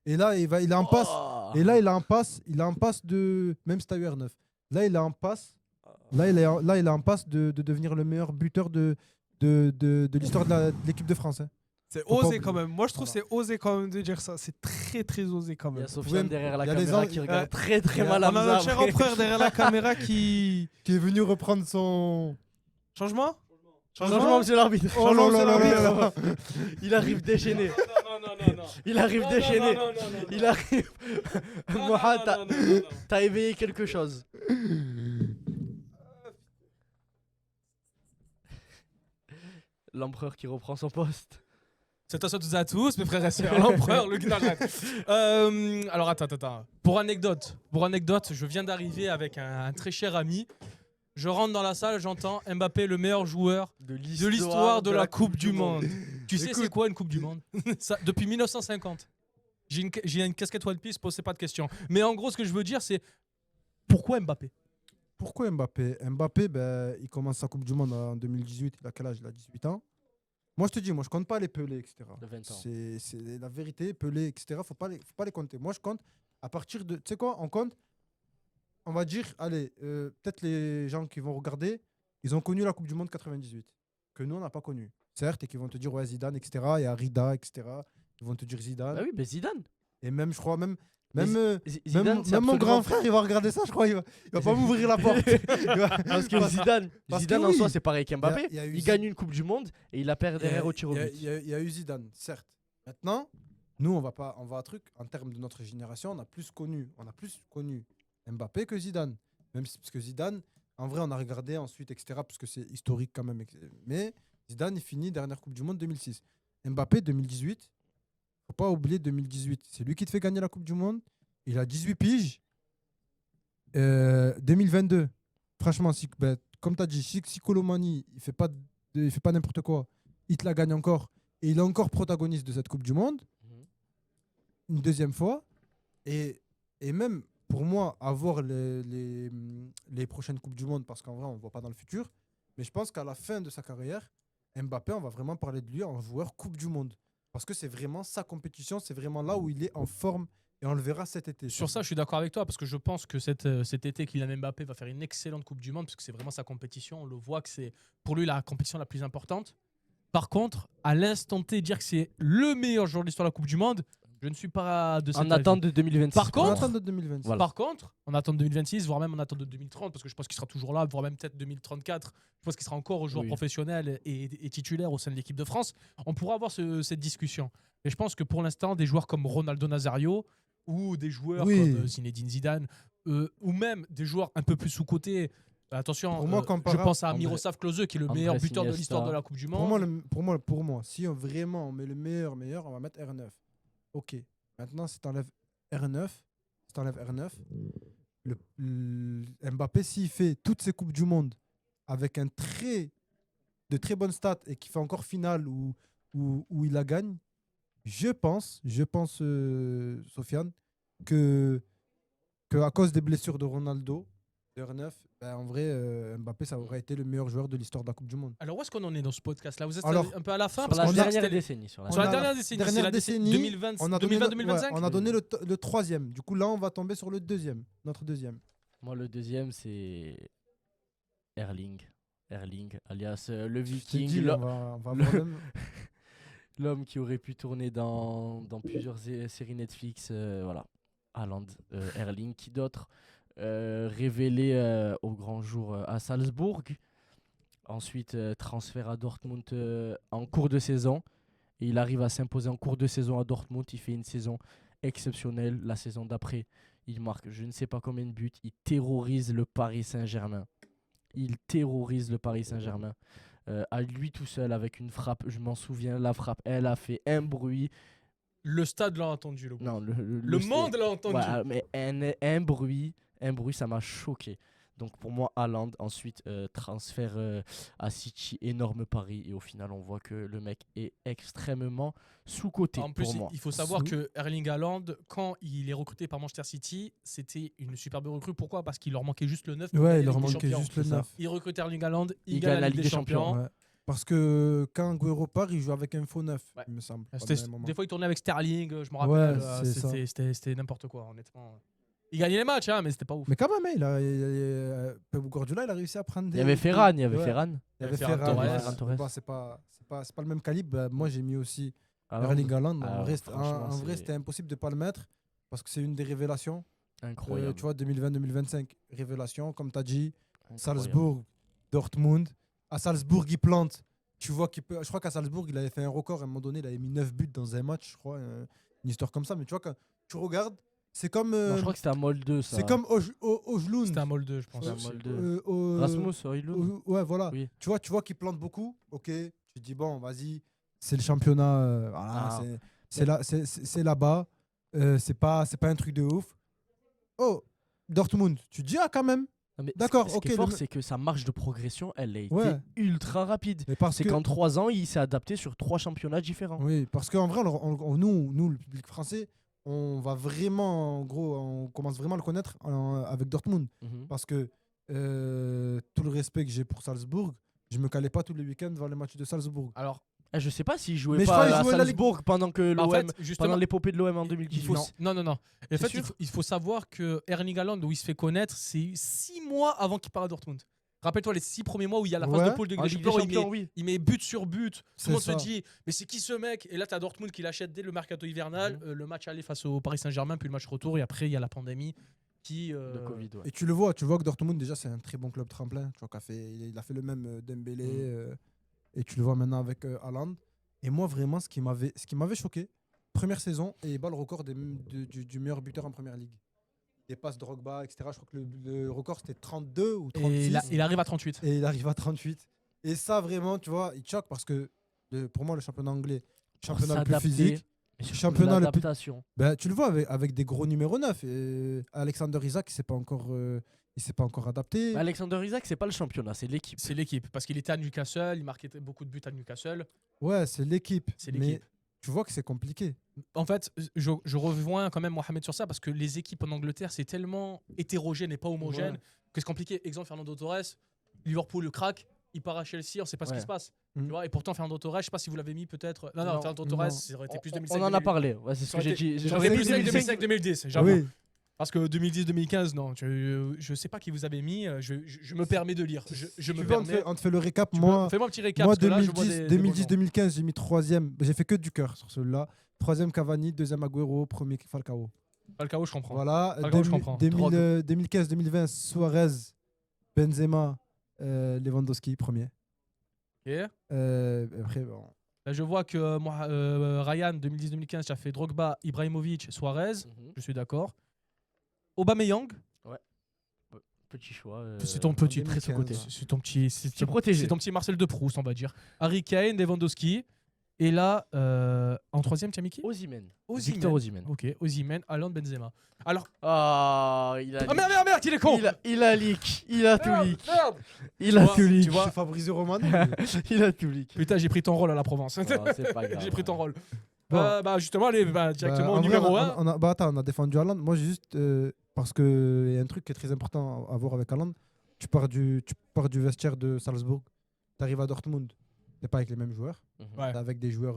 Et là, il est en passe. Oh. Et là, il est en passe de. Même si t'as eu R9. Là, il est en passe. Là, il est en passe de devenir le meilleur buteur de l'histoire de l'équipe de France, hein. C'est Faut pas osé oublier. quand même. Moi, je trouve Voilà. c'est osé quand même de dire ça. C'est très, très osé quand Il y même. a Sofiane pouvez- derrière la il y a les caméra ans- qui regarde très très il y a- mal On a Hamza notre cher après. empereur derrière la caméra qui. Qui est venu reprendre son. Changement Changement, monsieur l'arbitre. Oh là Changement, là c'est là l'arbitre. là là. Il arrive déchaîné. Non. Il arrive déchaîné. Il arrive. Mohamed, t'as éveillé quelque chose. L'empereur qui reprend son poste. C'est à toutes et à tous, mes frères et sœurs, l'empereur, le Gnaret. Alors attends. Pour anecdote, je viens d'arriver avec un très cher ami. Je rentre dans la salle, j'entends Mbappé, le meilleur joueur de l'histoire de la Coupe du Monde. Tu sais c'est quoi une Coupe du Monde? Ça, depuis 1950. J'ai une casquette One Piece, posez pas de questions. Mais en gros, ce que je veux dire, c'est pourquoi Mbappé? Pourquoi Mbappé? Mbappé, ben, il commence sa Coupe du Monde en 2018. Il a quel âge? Il a 18 ans. Moi, je te dis, je compte pas les Pelé, etc. De 20 ans. C'est la vérité. Pelé, etc. Faut pas les compter. Moi, je compte à partir de. Tu sais quoi? On compte. On va dire, allez, peut-être les gens qui vont regarder, ils ont connu la Coupe du Monde 98, que nous, on n'a pas connu. Certes, et qui vont te dire, ouais, Zidane, etc. Il y a Rida, etc. Ils vont te dire Zidane. Bah oui, mais Zidane. Et même, je crois, même Zidane, c'est même mon absolument- grand frère, il va regarder ça, je crois. Il va pas m'ouvrir la porte. Parce que Zidane, Parce que Zidane en oui. soi, c'est pareil qu'Mbappé. Il y a eu Il gagne une Coupe du Monde et il la perd derrière au tir au but. Il y a eu Zidane, certes. Maintenant, nous, on va un truc, en termes de notre génération, on a plus connu Mbappé que Zidane. Même si, parce que Zidane, en vrai, on a regardé ensuite, etc., parce que c'est historique quand même. Mais Zidane, il finit dernière Coupe du Monde 2006. Mbappé, 2018, faut pas oublier 2018. C'est lui qui te fait gagner la Coupe du Monde. Il a 18 piges. 2022, franchement, comme tu as dit, si Colomani, il fait pas n'importe quoi, il te la gagne encore. Et il est encore protagoniste de cette Coupe du Monde, une deuxième fois. Et même, pour moi, avoir les prochaines Coupes du Monde, parce qu'en vrai, on ne voit pas dans le futur, mais je pense qu'à la fin de sa carrière, Mbappé, on va vraiment parler de lui en joueur Coupe du Monde. Parce que c'est vraiment sa compétition, c'est vraiment là où il est en forme. Et on le verra cet été. Sur ça, je suis d'accord avec toi parce que je pense que cet été, Kylian Mbappé va faire une excellente Coupe du Monde parce que c'est vraiment sa compétition. On le voit que c'est pour lui la compétition la plus importante. Par contre, à l'instant T, dire que c'est le meilleur joueur de l'histoire de la Coupe du Monde, je ne suis pas de cet En avis. attente de 2026. Par On contre, attend de 2026. Voilà. Par contre, on attend de 2026, voire même on attend de 2030 parce que je pense qu'il sera toujours là, voire même peut-être 2034. Je pense qu'il sera encore joueur Oui. professionnel et titulaire au sein de l'équipe de France. On pourra avoir cette discussion. Et je pense que pour l'instant, des joueurs comme Ronaldo Nazario ou des joueurs Oui. comme Zinedine Zidane ou même des joueurs un peu plus sous-cotés. Attention, Pour moi, je comparable- pense à André- Miroslav Klose qui est le Andrés meilleur buteur de Iniesta. l'histoire de la Coupe du Monde. Pour moi, si vraiment on met le meilleur, on va mettre R9. Ok. Maintenant, si tu enlèves R9, Mbappé, s'il fait toutes ces Coupes du Monde avec de très bonnes stats et qui fait encore finale où il la gagne, je pense, Sofiane, que à cause des blessures de Ronaldo, de R9, ben, en vrai, Mbappé, ça aurait été le meilleur joueur de l'histoire de la Coupe du Monde. Alors où est-ce qu'on en est dans ce podcast-là? Vous êtes Alors, un peu à la fin Sur parce la qu'on a dit que dernière c'était- décennie. Sur la Sur la On a dernière décennie, c'est la décennie, 2020, on a donné 2020-2025. on a donné le troisième. Du coup, là, on va tomber sur notre deuxième. Moi, le deuxième, c'est Erling, alias le Je t'ai Viking, dit, on va avoir l'homme qui aurait pu tourner dans plusieurs séries Netflix. Voilà, Haaland, Erling, qui d'autre révélé au grand jour à Salzbourg. Ensuite, transfert à Dortmund en cours de saison. Et il arrive à s'imposer en cours de saison à Dortmund. Il fait une saison exceptionnelle. La saison d'après, il marque je ne sais pas combien de buts. Il terrorise le Paris Saint-Germain. il terrorise le Paris Saint-Germain. À lui tout seul, avec une frappe, je m'en souviens, la frappe, elle a fait un bruit. Le stade l'a entendu. Non, Le monde l'a entendu. Ouais, mais un bruit, ça m'a choqué. Donc pour moi, Haaland, ensuite transfert à City, énorme pari. Et au final, on voit que le mec est extrêmement sous-coté. En plus, pour moi. il faut savoir que Erling Haaland, quand il est recruté par Manchester City, c'était une superbe recrue. Pourquoi ? Parce qu'il leur manquait juste le 9. pour Ouais, gagner il la leur Ligue des manquait Champions. juste le C'est ça. 9. Il recrute Erling Haaland, il Il gagne la Ligue des Champions. Ouais. Parce que quand Guerrero part, il joue avec un faux 9, Ouais. il me semble. Des fois, il tournait avec Sterling, je me rappelle. Ouais, c'est ça. C'était n'importe quoi, honnêtement. Il gagnait les matchs, hein, mais c'était pas ouf. Mais quand même, Pep Guardiola, il a réussi à prendre des. Il y avait Ferran, Ouais. Il y avait Ferran Ferran. Torres. ouais. Ferran Torres. Bon, c'est pas le même calibre. Bah, moi, j'ai mis aussi Haaland, Erling Haaland. Ah, En vrai, franchement, en vrai, c'est c'était impossible de pas le mettre parce que c'est une des révélations. incroyable. Tu vois, 2020-2025, révélation, comme tu as dit. Incroyable. Salzbourg, Dortmund. À Salzbourg, il plante. Tu vois qu'il peut. Je crois qu'à Salzbourg, il avait fait un record à un moment donné. Il avait mis 9 buts dans un match, je crois. Une histoire comme ça. Mais tu vois, quand tu regardes, c'est comme. Non, je crois que c'était à Molde, ça. c'est comme Ojlund. C'était un Molde, je pense. C'était à Molde. Euh, Rasmus Højlund. Ouais, voilà. Oui. Tu vois qu'il plante beaucoup. Ok. Tu te dis, bon, vas-y. C'est le championnat. Voilà, Ah. c'est là-bas. C'est pas un truc de ouf. Oh, Dortmund. Tu te dis, ah, quand même. Non, mais D'accord, ce qui ok, est fort, le- c'est que sa marge de progression, elle a été Ouais. ultra rapide. Mais parce C'est que. qu'en 3 ans, il s'est adapté sur 3 championnats différents. Oui, parce qu'en vrai, nous, le public français, on va vraiment, en gros, on commence vraiment à le connaître avec Dortmund. Mhm. Parce que tout le respect que j'ai pour Salzbourg, je me calais pas tous les week-ends voir les matchs de Salzbourg. Alors, Je sais pas s'il jouait Mais je pas crois qu'il à jouait la Ligue- Salzbourg pendant que bah, en l'OM, fait, justement, pendant l'épopée de l'OM en il 2018. faut, non. En C'est fait, sûr il faut savoir que Erling Haaland, où il se fait connaître, c'est 6 mois avant qu'il parte à Dortmund. Rappelle-toi les 6 premiers mois où il y a la phase Ouais. de poule de En Ligue Ligue des des Champions, Champions, oui. il met but sur but. Tout C'est le monde ça. se dit, mais c'est qui ce mec ? Et là, tu as Dortmund qui l'achète dès le mercato hivernal. Le match aller face au Paris Saint-Germain, puis le match retour. Et après, il y a la pandémie qui. De Covid, ouais. Et tu le vois que Dortmund, déjà, c'est un très bon club tremplin. Tu vois il a fait le même Dembélé. Et tu le vois maintenant avec Haaland. Et moi, vraiment, ce qui m'avait choqué, première saison, et il bat le record du meilleur buteur en première ligue. Il dépasse Drogba, etc. Je crois que le record, c'était 32 ou 36. Et il arrive à 38. Et il arrive à 38. Et ça, vraiment, tu vois, il choque parce que pour moi, le championnat anglais, championnat le plus s'adapter, physique. Et surtout championnat le plus- l'adaptation. Ben, tu le vois avec des gros numéros 9. Et Alexander Isak, il s'est pas encore adapté. Alexander Isak, c'est pas le championnat, c'est l'équipe. C'est l'équipe. Parce qu'il était à Newcastle, il marquait beaucoup de buts à Newcastle. Ouais, c'est l'équipe. C'est Mais l'équipe. tu vois que c'est compliqué. En fait, je rejoins quand même Mohamed sur ça parce que les équipes en Angleterre, c'est tellement hétérogène et pas homogène Ouais. que c'est compliqué. Exemple, Fernando Torres, Liverpool le crack, il part à Chelsea, on sait pas ce qui Ouais. se passe. Mm. Tu vois, et pourtant, Fernando Torres, je sais pas si vous l'avez mis peut-être. Non, Non, Fernando non. Torres, ça aurait été plus 2005. On en a parlé, ouais, c'est ce que j'ai dit. J'aurais plus 2005. 2005-2010, Ah j'avoue. oui. Parce que 2010-2015, non. Je sais pas qui vous avez mis. Je me permets de lire. Je Tu me veux, on te permets. fait- on te fait le récap. Fais-moi un petit récap. Moi, parce que là, je vois des bons noms. 2010-2015, j'ai mis 3e. J'ai fait que du cœur sur celui-là. 3e Cavani, 2e Agüero, 1er Falcao. Falcao, je comprends. Voilà. Falcao, je comprends. 2015-2020, Suarez, Benzema, Lewandowski, 1er. Ok. Après, bon. Là, je vois que moi, Ryan, 2010-2015, tu as fait Drogba, Ibrahimovic, Suarez. Mhm. Je suis d'accord. Aubameyang, Petit choix. c'est ton petit. 2015, sous-côté. ouais. C'est ton petit. C'est protégé. C'est ton petit Marcel de Proust, on va dire. Harry Kane, Lewandowski. Et là, en troisième, tu as mis qui ? Osimhen. Osimhen. Victor Osimhen. Ok, Osimhen, Haaland, Benzema. Alors. Ah, il a Ah merde, il est con. Il a leak. Il a tout leak. Merde. Il Tu a vois, tout leak. tu vois. C'est Fabrizio Romano. Il a tout leak. Putain, j'ai pris ton rôle à la Provence. Oh, c'est pas grave. J'ai pris ton rôle. Bon. Bah justement, allez, directement Bah, au en numéro vrai, 1. Attends, on a défendu Haaland. Moi, j'ai juste. Parce qu'il y a un truc qui est très important à voir avec Haaland. Tu pars du vestiaire de Salzbourg. Tu arrives à Dortmund. Tu n'es pas avec les mêmes joueurs. Ouais. T'es avec des joueurs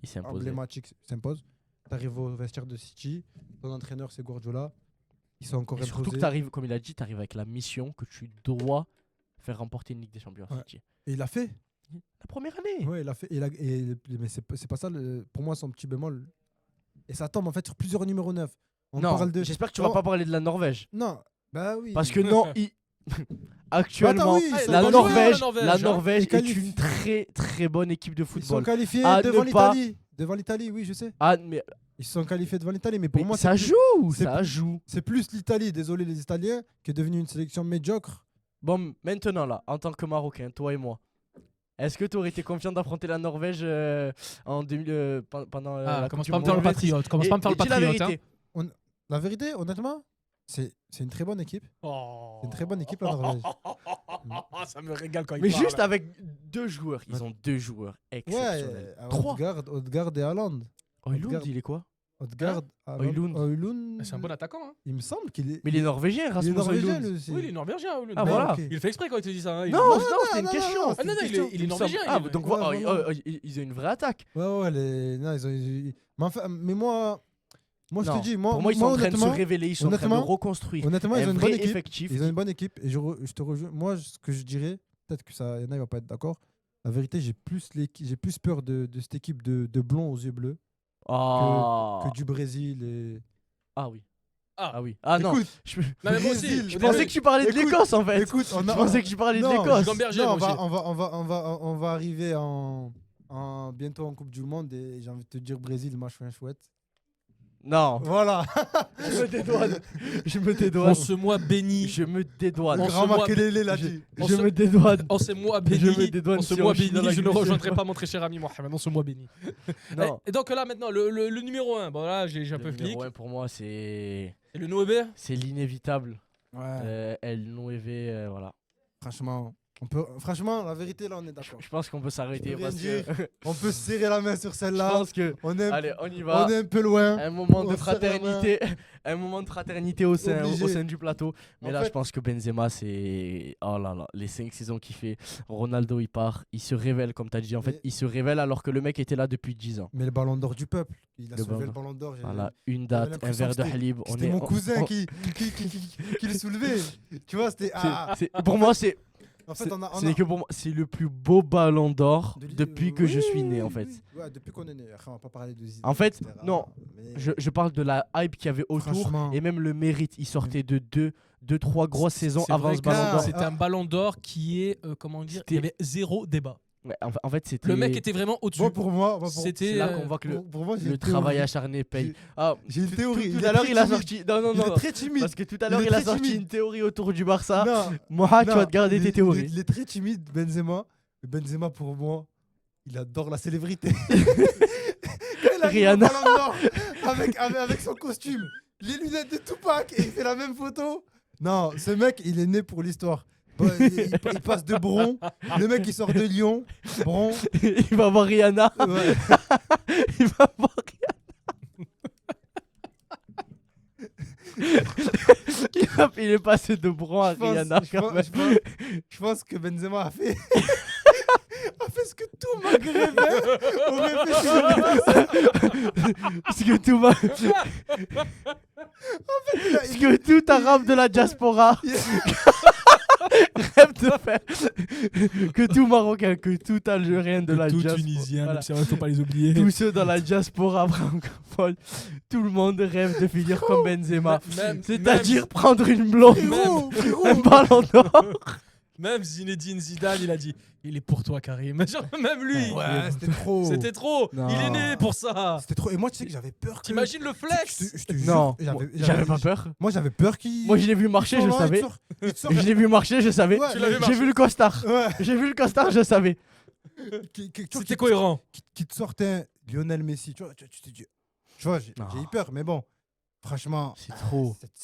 Il s'est imposé. emblématiques qui s'imposent. Tu arrives au vestiaire de City. Ton entraîneur, c'est Guardiola. Ils sont encore Et surtout imposés. que tu arrives, comme il a dit, tu arrives avec la mission que tu dois faire remporter une Ligue des Champions. à Ouais. City. Et il l'a fait. La première année. Ouais, il a fait. Mais c'est pas ça, pour moi, son petit bémol. Et ça tombe en fait sur plusieurs numéros 9. On Non, parle de. j'espère que tu vas pas parler de la Norvège. Non, bah oui. Parce que non, actuellement, Bah attends, oui, ils sont la pas Norvège, joués, la la Norvège, hein. Norvège Ils est qualifient. une très très bonne équipe de Ils sont football. qualifiés À devant ne pas- l'Italie. Devant l'Italie, oui, je sais. Ah, mais, Ils se sont qualifiés devant l'Italie, mais pour mais moi, ça c'est plus- joue, c'est ça plus- joue. c'est plus l'Italie, désolé les Italiens, qui est devenue une sélection médiocre Bon, maintenant là, en tant que Marocain, toi et moi, est-ce que tu aurais été confiant d'affronter la Norvège en 2000, pendant la Coupe Commence du pas à me faire le Monde patriote. Commence pas à me faire le dis la patriote. vérité. La vérité, honnêtement, c'est une très bonne équipe. Oh. C'est une très bonne équipe, la Norvège. Ça me régale quand il Mais parle. juste avec 2 joueurs, ils ont 2 joueurs exceptionnels. 3. Odegaard et Haaland. Højlund, Odegaard. il est quoi? Odegaard, Højlund. Højlund, C'est un bon attaquant. Hein. il me semble qu'il est. Mais il est norvégien, il est Rasmus norvégien, Højlund. lui aussi. Oui, il est norvégien. Højlund. Ah Mais voilà. ok. Il fait exprès quand il te dit ça. Hein. Non, c'était une non, question. non, Ah non, non, il est Il me norvégien. semble. Ah, il est- donc Ouais, voilà, voilà. ils ont une vraie attaque. Ouais, non, mais, enfin, mais moi, je Non, te dis, pour moi, ils sont en train de se honnêtement, révéler, ils sont en train de honnêtement, reconstruire honnêtement, ils un ont une vrai bonne équipe. effectif. Ils ont une bonne équipe et je te rejoins. Moi, ce que je dirais, peut-être que ça, Yana, il va pas être d'accord. La vérité, j'ai plus peur de cette équipe de blonds aux yeux bleus Ah. que du Brésil. Et... Ah oui. Ah. Ah oui. Ah non. Écoute, Je, Non, mais moi aussi. Brésil, je pensais que tu parlais de Écoute, l'Écosse en fait. écoute, Je pensais que tu parlais de Non, l'Écosse. Gamberger, non, moi aussi. on va arriver bientôt en Coupe du Monde et j'ai envie de te dire Brésil, moi je fais un chouette. Non. Voilà. Je me dédouane. Je me En dédouane. ce mois béni. Je me dédouane. On Le se grand voit- Makelele l'a Je, dit. je me dédouane. En ce mois Je me béni. dédouane En ce si mois on chie dans béni, la je ne glissade. rejoindrai pas mon très cher ami Mohamed. En ce mois béni. Non. Et donc là, maintenant, le numéro 1. Bon, là, j'ai un peu Le flic. numéro 1 pour moi, c'est Et le Noébé l'inévitable. Ouais. El Nueve, voilà. Franchement, la vérité, là, on est d'accord. Je pense qu'on peut s'arrêter Je peux parce rien que On peut se serrer la main sur je celle-là. pense que On est, allez, on y va. on est un peu loin. Un moment On de se serre la main. fraternité, un moment de fraternité au sein Obligé. du plateau. Mais En là, fait- je pense que Benzema, c'est oh là là, les 5 saisons qu'il fait. Ronaldo, il part, il se révèle, comme tu as dit. En fait, Mais- il se révèle alors que le mec était là depuis 10 ans. Mais le ballon d'or du peuple. Il a Le soulevé ballon le ballon d'or. Voilà, une j'avais date, un l'impression verre que de halib. C'était mon cousin qui le soulevait. Tu vois, c'était. Pour moi, c'est En fait, on c'est que pour moi, c'est le plus beau ballon d'or depuis que je Oui, suis né, oui, en fait. oui. Ouais, depuis qu'on est né. Après, on va pas parler de Zidane. En fait, etc. non, Mais- Je parle de la hype qu'il y avait autour Franchement. et même le mérite. Il sortait de 2-3 grosses saisons C'est avant vrai ce que ballon d'or. C'était un ballon d'or qui est, comment dire, il y avait zéro débat. Ouais, en fait, c'était. Le mec était vraiment au-dessus. Moi, pour moi, C'était C'est là qu'on voit que pour moi, j'ai le une travail théorie. acharné paye. J'ai- Ah, J'ai une théorie. tout à l'heure, très il a timide. sorti. Non, non, Il est non. très timide. Parce que tout à l'heure, Il est il a très sorti timide. une théorie autour du Barça. Non, Moi, tu non, vas te garder tes théories. Il est très timide, Benzema. Mais Benzema, pour moi, il adore la célébrité. Quand il arrive au Rihanna. Ballon d'Or avec son costume, les lunettes de Tupac, et il fait la même photo. Non, ce mec, il est né pour l'histoire. Il passe de Bron. Le mec, il sort de Lyon. Bron. Il va voir Rihanna. Ouais. Il va voir Rihanna. Il est passé de Bron à Je pense- Rihanna. je quand pense- même. je pense- je pense que Benzema a fait. a fait ce que tout Maghrébin aurait fait sur le Parce que tout va. Parce que tout arabe de la diaspora rêve de faire. Que tout Marocain, que tout Algérien de la tout diaspora. Tunisien, voilà. même si il faut pas les oublier. Tous ceux dans la diaspora francophone, tout le monde rêve de finir comme Benzema. C'est-à-dire prendre une blonde, un ballon d'or. Même Zinedine Zidane, il a dit il est pour toi, Karim. Genre, même lui. Ouais, c'était trop. C'était trop. Non. Il est né pour ça. C'était trop. Et moi, tu sais que j'avais peur. T'imagines le flex Je te jure, Non, j'avais pas peur. Moi, j'avais peur qu'il. Moi, je l'ai vu marcher, je il savais. te sort- Je l'ai vu marcher, je savais. Ouais, Tu l'avais mais- J'ai vu le costard. Ouais. J'ai vu le costard, je savais. C'était cohérent. Qui te sortait un Lionel Messi. Tu vois, tu te dis. Tu vois, j'ai Non. eu peur. Mais bon, franchement. C'est trop. Cette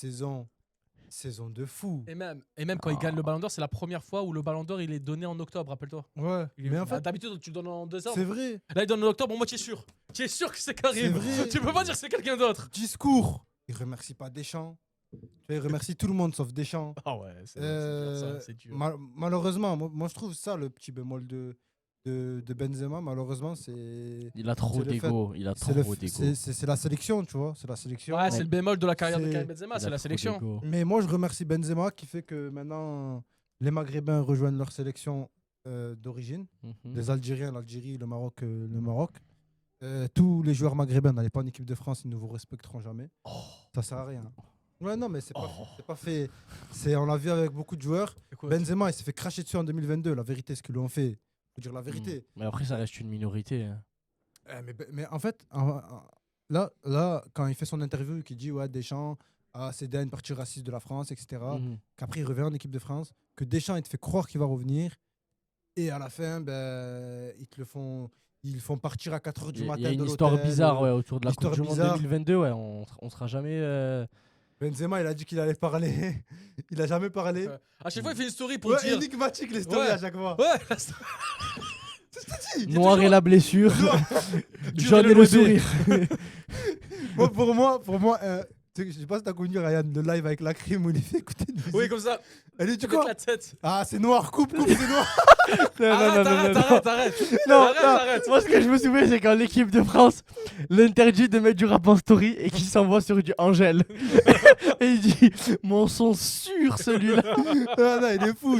saison de fou. Et même quand il gagne le ballon d'or, c'est la première fois où le ballon d'or il est donné en octobre, rappelle-toi. Ouais. Mais en fait, D'habitude, tu le donnes en décembre. c'est vrai. Là, il donne en octobre, moi, tu es sûr. Tu es sûr que c'est Karim. C'est vrai. Tu peux pas dire que c'est quelqu'un d'autre. Discours. Il remercie pas Deschamps. Tu vois, il remercie tout le monde sauf Deschamps. Ah ouais, c'est Euh, c'est dur. Malheureusement, moi je trouve ça le petit bémol de Benzema. Malheureusement, c'est Il a trop c'est le d'ego. Il a c'est le- trop d'ego. c'est la sélection, tu vois. C'est la sélection. Ouais, c'est le bémol de la carrière de c'est- Karim Benzema, Il c'est a la trop sélection. d'ego. Mais moi, je remercie Benzema qui fait que maintenant les Maghrébins rejoignent leur sélection d'origine. Mhm. Les Algériens, l'Algérie, le Maroc, le Maroc. Tous les joueurs maghrébins n'allaient pas en équipe de France, ils ne vous respecteront jamais. Ça sert à rien. Ouais, non, mais c'est pas fait. On l'a vu avec beaucoup de joueurs. Écoute, Benzema, il s'est fait cracher dessus en 2022. La vérité, ce qu'ils lui ont fait, faut dire la vérité. Mais après, ça reste une minorité. Hein. Mais en fait, là, quand il fait son interview, qu'il dit ouais, Deschamps à céder à une partie raciste de la France, etc. Mhm. Qu'après, il revient en équipe de France, que Deschamps, il te fait croire qu'il va revenir. Et à la fin, ben, ils le font partir à 4h du Il matin y a une de histoire l'hôtel. bizarre autour de la Histoire Coupe du Monde bizarre. 2022. Ouais, on sera jamais. Benzema, il a dit qu'il allait parler. Il a jamais parlé. À chaque fois, il fait une story pour Ouais, dire. énigmatique les stories Ouais. à chaque fois. Ouais, Noir et la blessure, Dur jaune et et le le sourire. Moi, pour moi, tu sais, je sais pas si t'as connu Ryan, le live avec la crime où il fait écouter une musique. Oui, comme ça. Elle dit Tu quoi la tête. Ah, c'est noir, coupe, c'est noir. Arrête. Non, Arrête. moi ce que je me souviens, c'est quand l'équipe de France l'interdit de mettre du rap en story et qu'il s'envoie sur du Angèle. Et il dit mon son sûr celui-là. Non, il est fou.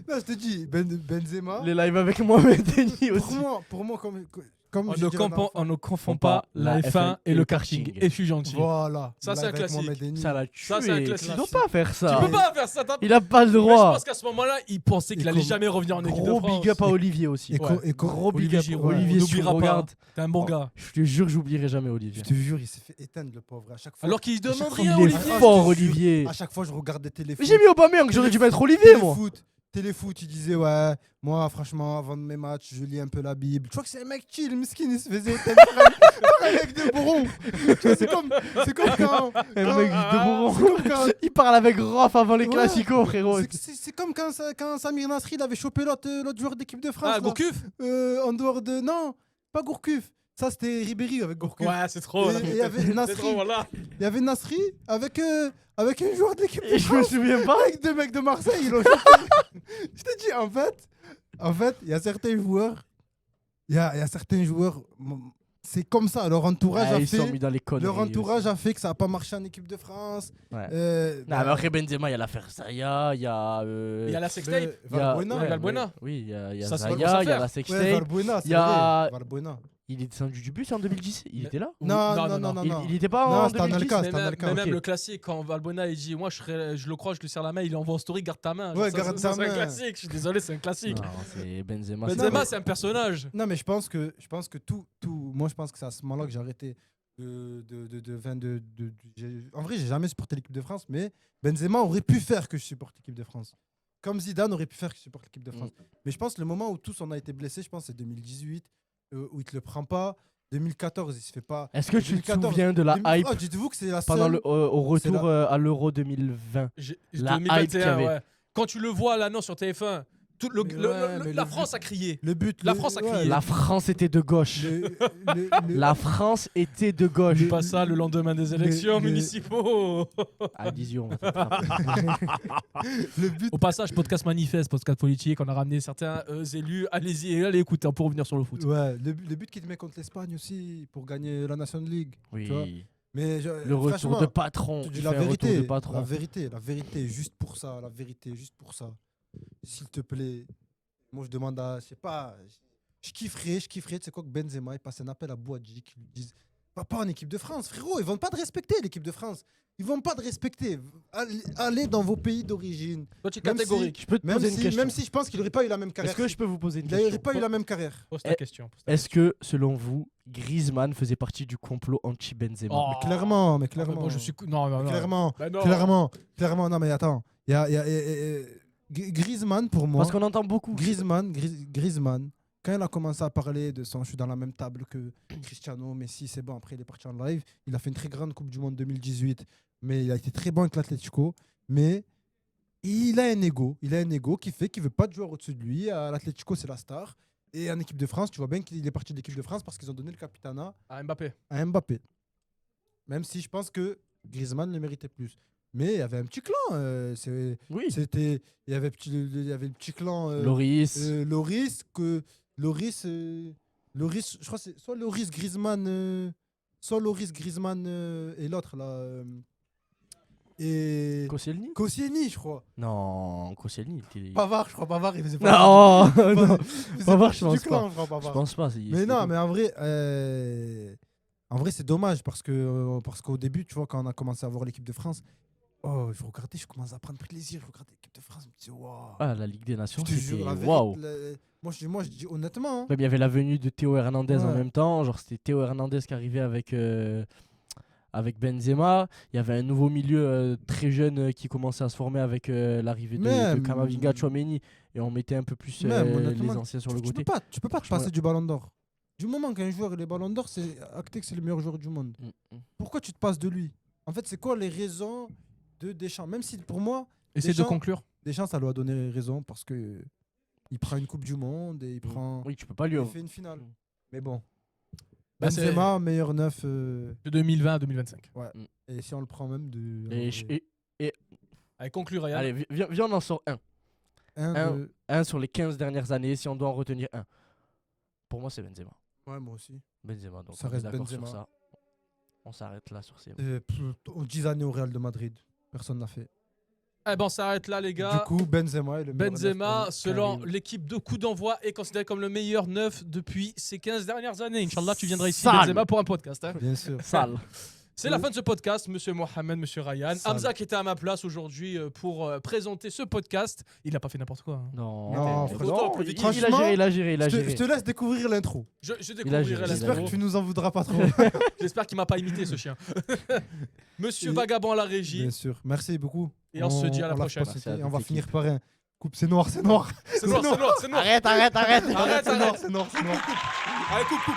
Non, je te dis, Benzema. Les lives avec Mohamed Denis aussi. Pour moi, comme On j'ai dit la dernière ne confond Confond pas pas la F1 et le karting. Et je suis gentil. Voilà. Ça, c'est un Live avec classique. Mohamed Denis. Ça l'a tué. Ça, c'est un classique. Tu dois pas faire ça. Tu peux pas faire ça. Il a pas le Mais je droit. pense qu'à ce moment-là, il pensait qu'il Et allait comme- jamais revenir en équipe de Gros France. big up à Olivier aussi. Et co- et co- Gros big Olivier up. Giroud. Olivier, On si tu n'oubliera pas. regardes, T'es un bon gars. je te jure, j'oublierai jamais Olivier. Je te jure, il s'est fait éteindre le pauvre à chaque fois. Alors qu'il demande chaque rien, fois, Il est Olivier. fort, je te jure, Olivier. À chaque fois, je regardais Mais téléfoot. j'ai mis Aubameyang, j'aurais dû mettre Olivier, moi. Téléfoot, il disait ouais, moi franchement avant de mes matchs, je lis un peu la Bible. Je crois que c'est un mec chill, miskin, il se faisait éteindre par un mec de bourron. Tu vois, c'est comme quand Un mec de bourron. c'est comme quand- Il parle avec Rof avant les Ouais. classicos, frérot. c'est comme quand Samir Nasri il avait chopé l'autre joueur d'équipe de France. Ah, là. Gourcuff. En dehors de non, pas Gourcuff. Ça c'était Ribéry avec Gourcuff. Ouais, c'est trop. Et il y avait C'est Nasri, trop, voilà. il y avait Nasri avec un joueur de l'équipe de Et je me France. souviens pas. Avec deux mecs de Marseille, ils l'ont chopé. Je te dis, en fait, il y a certains joueurs, c'est comme ça. Leur entourage Ah, a ils sont fait, mis dans les conneries. leur entourage aussi. a fait que ça n'a pas marché en équipe de France. Ouais. Euh, Non, mais après Benzema, il y a l'affaire Zaya, il y a. Il y a la sextape. il y a- Valbuena. ouais, Valbuena. Oui, il y a Ça, c'est pas Zaya, grosse il y a affaire. la Ouais, sextape. Valbuena, c'est Il y a- vrai. Valbuena. Il est descendu du bus en 2010. Il était là Non. Il était pas Non, en c'était en 2010. Alca, Mais c'était en même, Alca. mais même ok. le classique, quand Valbuena il dit moi je le crois, je lui serre la main, il envoie en story, garde ta main. Ouais, Ça, garde ça, ta c'est un main. classique, je suis désolé, c'est un classique. Non, c'est Benzema. Mais c'est- Benzema, c'est un personnage. Non, mais je pense que moi, je pense que c'est à ce moment-là que j'ai arrêté en vrai, j'ai jamais supporté l'équipe de France, mais Benzema aurait pu faire que je supporte l'équipe de France. Comme Zidane aurait pu faire que je supporte l'équipe de France. Mais je pense que le moment où tous on a été blessés, je pense que c'est 2018, où il te le prend pas. 2014, il se fait pas. Est-ce que tu te 2014, souviens de la hype Oh, dites-vous que c'est la pendant seule. au retour c'est la- à l'Euro 2020? La hype qu'il y avait. ouais. Quand tu le vois l'annonce sur TF1, tout Mais ouais, mais la le France a crié. Le but. La France a crié. La France était de gauche. La France était de gauche. Pas ça le lendemain des élections le- municipaux. À Dijon, on va t'attraper. le but. Au passage, podcast manifeste, podcast politique, on a ramené certains élus. Allez-y, allez écouter pour revenir sur le foot. Ouais, le but qu'il te met contre l'Espagne aussi pour gagner la Nation League. Tu vois. Oui. Mais Le retour franchement, de patron. je te dis Il la fait un retour vérité, de patron. la vérité, juste pour ça, juste pour ça. S'il te plaît, moi je demande à, je sais pas, je kifferais, tu sais quoi, que Benzema il passe un appel à Boadji qui lui dise, va pas en équipe de France, frérot, ils vont pas te respecter l'équipe de France, ils vont pas te respecter. Allez dans vos pays d'origine. Toi, tu es Même catégorique. Je peux te poser une question. Même si je pense qu'il aurait pas eu la même carrière. Est-ce que je peux vous poser une Il aurait question? pas eu la même carrière. Pose ta question. Est-ce que, selon vous, Griezmann faisait partie du complot anti-Benzema? Oh. Mais clairement. Moi, je suis. Non. Clairement, Bah non. clairement, non mais attends, il y a Griezmann pour moi. Parce qu'on entend beaucoup. Griezmann, quand il a commencé à parler de son, je suis dans la même table que Cristiano, Messi, c'est bon, après il est parti en live, il a fait une très grande Coupe du Monde 2018, mais il a été très bon avec l'Atlético, mais il a un ego qui fait qu'il veut pas de joueur au-dessus de lui, à l'Atlético c'est la star, et en équipe de France, tu vois bien qu'il est parti de l'équipe de France parce qu'ils ont donné le capitanat Ah, Mbappé. à Mbappé. Même si je pense que Griezmann le méritait plus. Mais il y avait un petit clan. Oui. Il y avait le petit clan Loris. Loris, je crois que c'est soit Loris Griezmann, et l'autre là. Et Koscielny? Koscielny, je crois. Non, Koscielny. Pavard, je crois. Pavard, il faisait pas. Non, partie- non. il faisait Pavard, partie je du pense clan, pas. je crois, Je Pavard. pense pas. Mais non, mais en vrai, c'est dommage parce qu'au début, tu vois, quand on a commencé à voir l'équipe de France, je regardais, je commençais à prendre plaisir. Je regardais l'équipe de France, je me disais, waouh. Ah, la Ligue des Nations, Je te jure, c'était la vérité, waouh. moi, je dis honnêtement. Hein. Même il y avait la venue de Théo Hernandez en Ouais. même temps. Genre, c'était Théo Hernandez qui arrivait avec avec Benzema. Il y avait un nouveau milieu très jeune qui commençait à se former avec l'arrivée de Même- Camavinga, Tchouaméni. Et on mettait un peu plus Même, les honnêtement, anciens sur le tu côté. tu peux pas te passer du ballon d'or. Du moment qu'un joueur il est ballon d'or, c'est acté que c'est le meilleur joueur du monde. Pourquoi tu te passes de lui? En fait, c'est quoi les raisons de Deschamps? Même si pour moi, Essaye de Deschamps- conclure. Deschamps, ça lui a donné raison parce que il prend une Coupe du Monde et il prend. Oui, tu peux pas lui. Il fait une finale. Mais bon. Bah, c'est- Benzema, meilleur neuf. De 2020 à 2025. Et si on le prend même de. Allez, conclue, Ryan. Allez, viens, on en sort un. un, Un sur les 15 dernières années, si on doit en retenir un. Pour moi, c'est Benzema. Ouais, moi aussi. Benzema, donc Ça on est reste d'accord Benzema. sur ça. On s'arrête là sur ces. 10 années au Real de Madrid. Personne n'a fait. Eh ben, on s'arrête là, les gars. Du coup, Benzema est le meilleur Benzema, neuf. selon Karim. l'équipe de coup d'envoi, est considéré comme le meilleur neuf depuis ces 15 dernières années. Inch'Allah, tu viendras ici, Sale. Benzema, pour un podcast. Hein. Bien sûr. Sale. C'est la fin de ce podcast, monsieur Mohamed, monsieur Ryan. Sale. Hamza qui était à ma place aujourd'hui pour présenter ce podcast. Il n'a pas fait n'importe quoi. Hein. Non, Non, t'es- franchement, il a franchement, géré, il a géré, il a Je géré. te laisse découvrir l'intro. Je Il a découvrirai géré. la J'espère vidéo. que tu nous en voudras pas trop. J'espère qu'il m'a pas imité ce chien. Monsieur Et- Vagabond à la régie. Bien sûr. Merci beaucoup. Et on se dit à la lâche prochaine. pas ce Merci à thé et on toute va l'équipe. finir par un. Coupe, c'est noir, c'est noir. C'est noir, c'est noir, c'est noir. Arrête. Arrête, C'est noir, arrête. c'est noir, c'est noir. Allez, coupe.